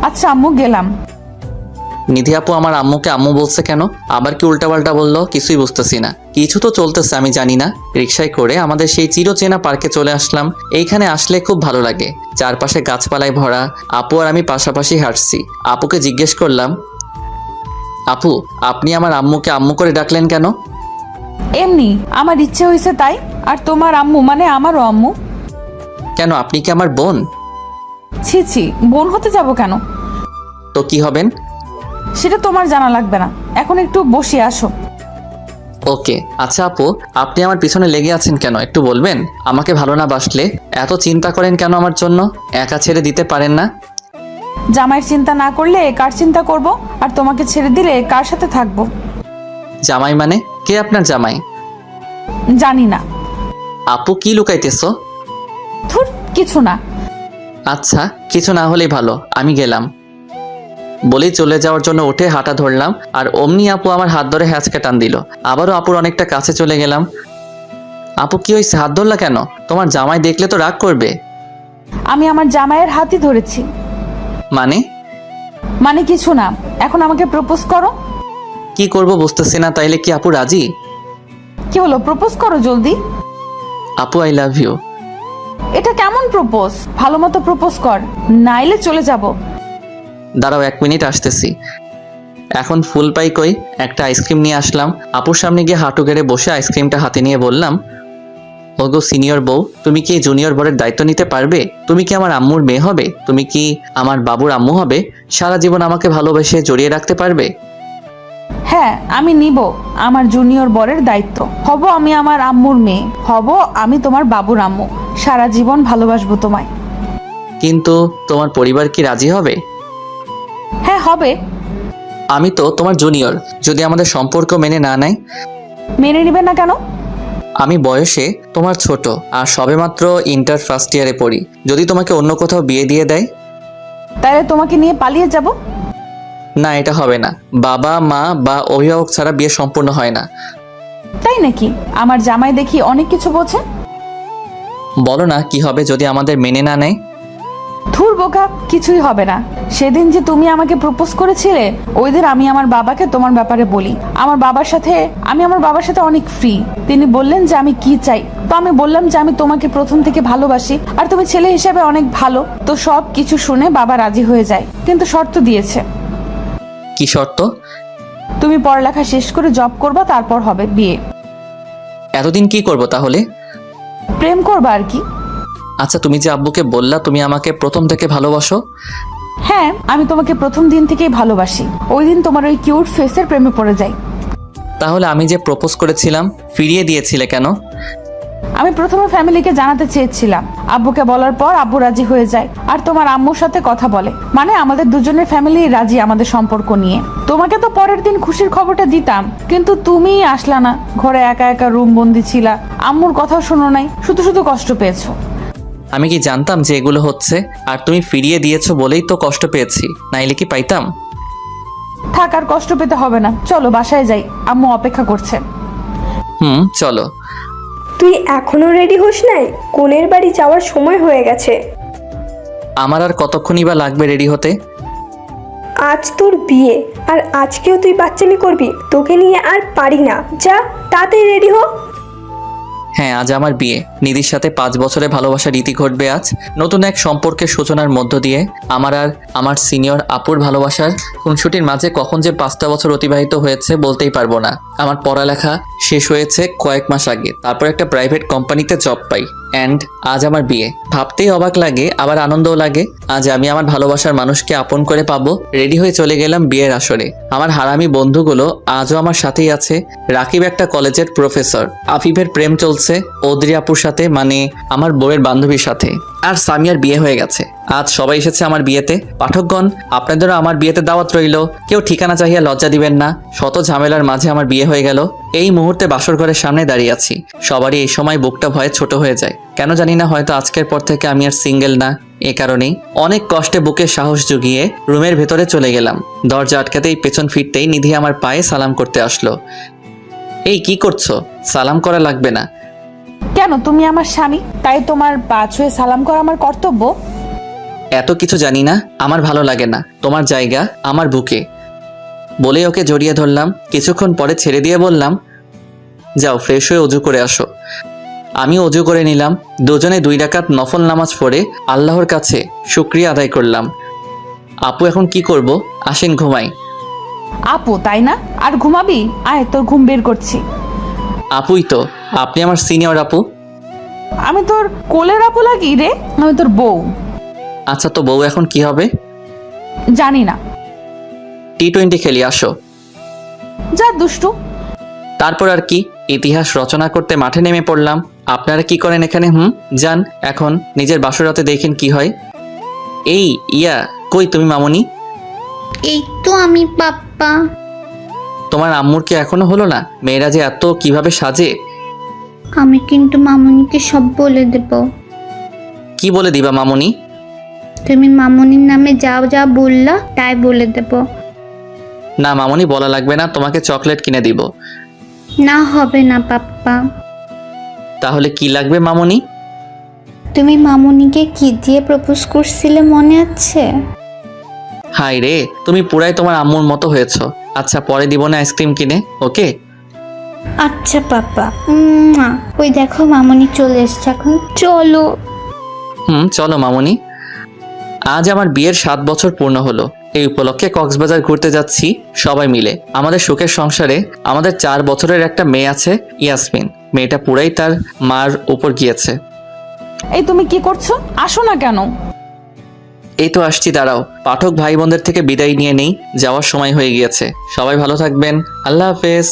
আচ্ছা আম্মু, গেলাম।
নিধি আপু আমার আম্মুকে আম্মু বলছে কেন? আবার কি উল্টাপাল্টা বললো? কিছুই বুঝতেছি না। কিছু তো চলতেছে, আমি জানি না। রিকশায় করে আমাদের সেই চিরচেনা পার্কে চলে আসলাম। এইখানে আসলে খুব ভালো লাগে। চারপাশে গাছপালায় ভরা। আপু আর আমি পাশাপাশি হাঁটছি। আপুকে জিজ্ঞেস করলাম, আপু আপনি আমার আম্মুকে আম্মু করে ডাকলেন কেন?
এমনি আমার ইচ্ছে হয়েছে তাই। আর তোমার আম্মু মানে আমারও আম্মু।
কেন, আপনি কি আমার বোন?
ছি ছি, বোন হতে যাব কেন?
তো কি হবেন?
সেটা তোমার জানা লাগবে না। এখন একটু বসে আসো।
ওকে। আচ্ছা আপু, আপনি আমার পিছনে লেগে আছেন কেন একটু বলবেন? আমাকে ভালো না বাসলে এত চিন্তা করেন কেন আমার জন্য? একা ছেড়ে দিতে পারেন না?
জামাইয়ের চিন্তা না করলে কার চিন্তা করব? আর তোমাকে ছেড়ে দিলে কার সাথে থাকবো?
জামাই মানে? কে আপনার জামাই?
জানি না।
আপু কি লুকাইতেছো?
ধুর, কিছু না।
আচ্ছা, কিছু না হলেই ভালো, আমি গেলাম। বলেই চলে যাওয়ার জন্য উঠে হাঁটা ধরলাম, আর অমনি আপু আমার হাত ধরে হ্যাঁচকা টান দিল। আবারও আপুর অনেকটা কাছে চলে গেলাম। আপু কি হয়েছে, হাত ধরলা কেন? তোমার জামাই দেখলে তো রাগ করবে।
আমি আমার জামাইয়ের হাতই ধরেছি।
মানে
কিছু না। এখন আমাকে প্রপোজ করো।
কি করব বুঝতেছি না। তাইলে কি আপু রাজি?
কি হলো, প্রপোজ করো জলদি।
আপু আই লাভ ইউ।
এটা কেমন প্রপোজ? ভালো মতো প্রপোজ কর, নাইলে চলে যাব।
দাঁড়াও 1 মিনিট আসতেছি। এখন ফুল পাই কই? একটা আইসক্রিম নিয়ে আসলাম। আপুর সামনে গিয়ে হাঁটু গেড়ে বসে আইসক্রিমটা হাতে নিয়ে বললাম, ওগো সিনিয়র বউ, তুমি কি জুনিয়র বরের দায়িত্ব নিতে পারবে? তুমি কি আমার আম্মুর মেয়ে হবে? তুমি কি আমার বাবুর আম্মু হবে? সারা জীবন আমাকে ভালোবেসে জড়িয়ে রাখতে পারবে?
হ্যাঁ, আমি নিব আমার জুনিয়র বরের দায়িত্ব। হব আমি আমার আম্মুর মেয়ে, হব আমি তোমার বাবুর আম্মু। সারা জীবন ভালোবাসবো তোমায়।
কিন্তু তোমার পরিবার কি রাজি হবে?
হ্যাঁ, হবে।
আমি তো তোমার জুনিয়র, যদি আমাদের সম্পর্ক মেনে না নেয়?
মেনে নিবে না কেন?
আমি বয়সে তোমার ছোট, আর সবেমাত্র ইন্টার ফার্স্ট ইয়ারে পড়ি। যদি তোমাকে অন্য কোথাও বিয়ে দিয়ে দেয়?
তাহলে তোমাকে নিয়ে পালিয়ে যাব।
না, এটা হবে না। বাবা মা বা অভিভাবক ছাড়া বিয়ে সম্পূর্ণ হয় না।
তাই নাকি? আমার জামাই দেখি অনেক কিছু বোঝে।
বলো না কি হবে যদি আমাদের মেনে না নেয়?
ধুর বোকা, কিছুই হবে না। সেদিন যে তুমি আমাকে প্রপোজ করেছিলে, ওই দিন আমি আমার বাবাকে তোমার ব্যাপারে বলি। আমি আমার বাবার সাথে অনেক ফ্রি। তিনি বললেন যে আমি কি চাই, তো আমি বললাম যে আমি তোমাকে প্রথম থেকে ভালোবাসি, আর তুমি ছেলে হিসেবে অনেক ভালো। তো সব কিছু শুনে বাবা রাজি হয়ে যায়, কিন্তু শর্ত দিয়েছে।
কি শর্ত?
তুমি পড়ালেখা শেষ করে জব করবা, তারপর হবে বিয়ে।
এতদিন কি করব তাহলে?
প্রেম করবা আর কি।
আচ্ছা, তুমি যে আব্বুকে বললা তুমি আমাকে প্রথম থেকে ভালোবাসো?
হ্যাঁ, আমি তোমাকে প্রথম দিন থেকেই ভালোবাসি। ওই দিন তোমার ওই কিউট ফেসের প্রেমে পড়ে যাই।
তাহলে আমি যে প্রপোজ করেছিলাম ফিরিয়ে দিয়েছিলে কেন?
আমি প্রথমে ফ্যামিলিকে জানাতে চেয়েছিলাম, আব্বুকে বলার পর আব্বু রাজি হয়ে যায়, আর তোমার আম্মুর সাথে কথা বলে। মানে আমাদের দুজনের ফ্যামিলি রাজি আমাদের সম্পর্ক নিয়ে। তোমাকে তো পরের দিন খুশির খবরটা দিতাম, কিন্তু তুমিই আসলা না। ঘরে একা একা রুম বন্দি ছিলা, আম্মুর কথাও শোনো নাই, শুধু শুধু কষ্ট পেয়েছো।
আমি কি জানতাম যে এগুলো হচ্ছে? আর তুমি ফিরিয়ে দিয়েছো বলেই তো কষ্ট পেয়েছি, নাইলে কি পাইতাম?
থাক, আর কষ্ট পেতে হবে না। চলো বাসায় যাই, আম্মু অপেক্ষা করছে।
চলো।
তুই এখনো রেডি হোস নাই? কোনের বাড়ি যাওয়ার সময় হয়ে গেছে।
আমার আর কতক্ষণই বা লাগবে রেডি হতে?
আজ তোর বিয়ে, আর আজকেও তুই বাচ্চামি করবি? তোকে নিয়ে আর পারি না, যা তাড়াতাড়ি রেডি হ।
হ্যাঁ, আজ আমার বিয়ে। নিধির সাথে 5 বছরের ভালোবাসার রীতি ঘটবে আজ। নতুন এক সম্পর্কের সূচনার মধ্য দিয়ে আমার আর আমার সিনিয়র আপুর ভালোবাসার খুনসুটির মাঝে কখন যে 5টা বছর অতিবাহিত হয়েছে বলতেই পারবো না। আমার পড়ালেখা শেষ হয়েছে কয়েক মাস আগে, তারপর একটা প্রাইভেট কোম্পানিতে জব পাই, অ্যান্ড আজ আমার বিয়ে। ভাবতেই অবাক লাগে, আবার আনন্দও লাগে। আজ আমি আমার ভালোবাসার মানুষকে আপন করে পাবো। রেডি হয়ে চলে গেলাম বিয়ের আসরে। আমার হারামি বন্ধুগুলো আজও আমার সাথেই আছে। রাকিব একটা কলেজের প্রফেসর, আফিফের প্রেম চলছে ওদ্রি আপুর সাথে, মানে আমার বউয়ের বান্ধবীর সাথে, আর সামিয়ার বিয়ে হয়ে গেছে। আজ সবাই এসেছে আমার বিয়েতে। পাঠকগণ, আপনাদেরও আমার বিয়েতে দাওয়াত রইল। কেউ ঠিকানা চাহিয়া লজ্জা দিবেন না। শত ঝামেলার মাঝে আমার বিয়ে হয়ে গেল। এই মুহূর্তে বাসর ঘরের সামনে দাঁড়িয়ে আছি। সবারই এই সময় বুকটা ভয়ে ছোট হয়ে যায়। কেন জানি না, হয়তো আজকের পর থেকে আমি আর সিঙ্গেল না। এ কারণেই অনেক কষ্টে বুকে সাহস জুগিয়ে রুমের ভেতরে চলে গেলাম। দরজা আটকাতেই পেছন ফিরতেই নিধি আমার পায়ে সালাম করতে আসলো। এই কি করছো? সালাম করা লাগবে না।
কেন, তুমি আমার স্বামী, তাই তোমার পা ছুঁয়ে সালাম করা আমার কর্তব্য?
এত কিছু জানি না, আমার ভালো লাগে না। তোমার জায়গা আমার বুকে। বলে ওকে জড়িয়ে ধরলাম। কিছুক্ষণ পরে ছেড়ে দিয়ে বললাম, যাও ফ্রেশ হয়ে অজু করে আসো। আমি অজু করে নিলাম। দুজনে 2 রাকাত নফল নামাজ পড়ে আল্লাহর কাছে শুকরিয়া আদায় করলাম। আপু, এখন কি করব? আসেন ঘুমাই।
আপু তাই না? আর ঘুমাবি? আয়, তোর ঘুম বের করছি।
আপুই তো, আপনি আমার সিনিয়র আপু।
আমি তোর কোলের আপু লাগি রে? আমি তোর বউ।
আচ্ছা, তো বউ এখন কি হবে?
জানি না।
T20 খেলি, আসো।
যা দুষ্টু।
তারপর আর কি, ইতিহাস রচনা করতে মাঠে নেমে পড়লাম। আপনারা কি করেন এখানে? যান এখন নিজের বাসরাতে দেখেন কি হয়। এই ইয়া, কই তুমি মামুনি?
এই তো আমি পাপ্পা।
তোমার আম্মুর কি এখনো হলো না? মেয়েরা যে এত কিভাবে সাজে।
আমি কিন্তু মামুনিকে সব বলে দেব।
কি বলে দিবা মামুনি?
তুমি মামুনির নামে যা যা বললা তাই বলে দেব।
না মামুনি, বলা লাগবে না, তোমাকে চকলেট কিনে দিব।
না, হবে না পাপ্পা।
তাহলে কি লাগবে মামুনি?
তুমি মামুনিকে কি দিয়ে প্রপোজ করছিলে মনে আছে?
হাই রে, তুমি পুরাই তোমার আম্মুর মতো হয়েছো। আচ্ছা, পরে দিব না আইসক্রিম কিনে, ওকে?
আচ্ছা পাপ্পা। ওই দেখো মামুনি চলে এসছে, এখন চলো।
চলো মামুনি। আজ আমার বিয়ের 7 বছর পূর্ণ হলো। এই উপলক্ষে কক্সবাজার ঘুরতে যাচ্ছি সবাই মিলে। আমাদের সুখের সংসারে আমাদের 4 বছরের একটা মেয়ে আছে, ইয়াসমিন। মেয়েটা পুরাই তার মার উপর গিয়েছে।
এই তুমি কি করছো? আসো না কেন?
এই তো আসছি, দাঁড়াও। পাঠক ভাই বোনদের থেকে বিদায় নিয়ে নেই, যাওয়ার সময় হয়ে গিয়েছে। সবাই ভালো থাকবেন, আল্লাহ হাফেজ।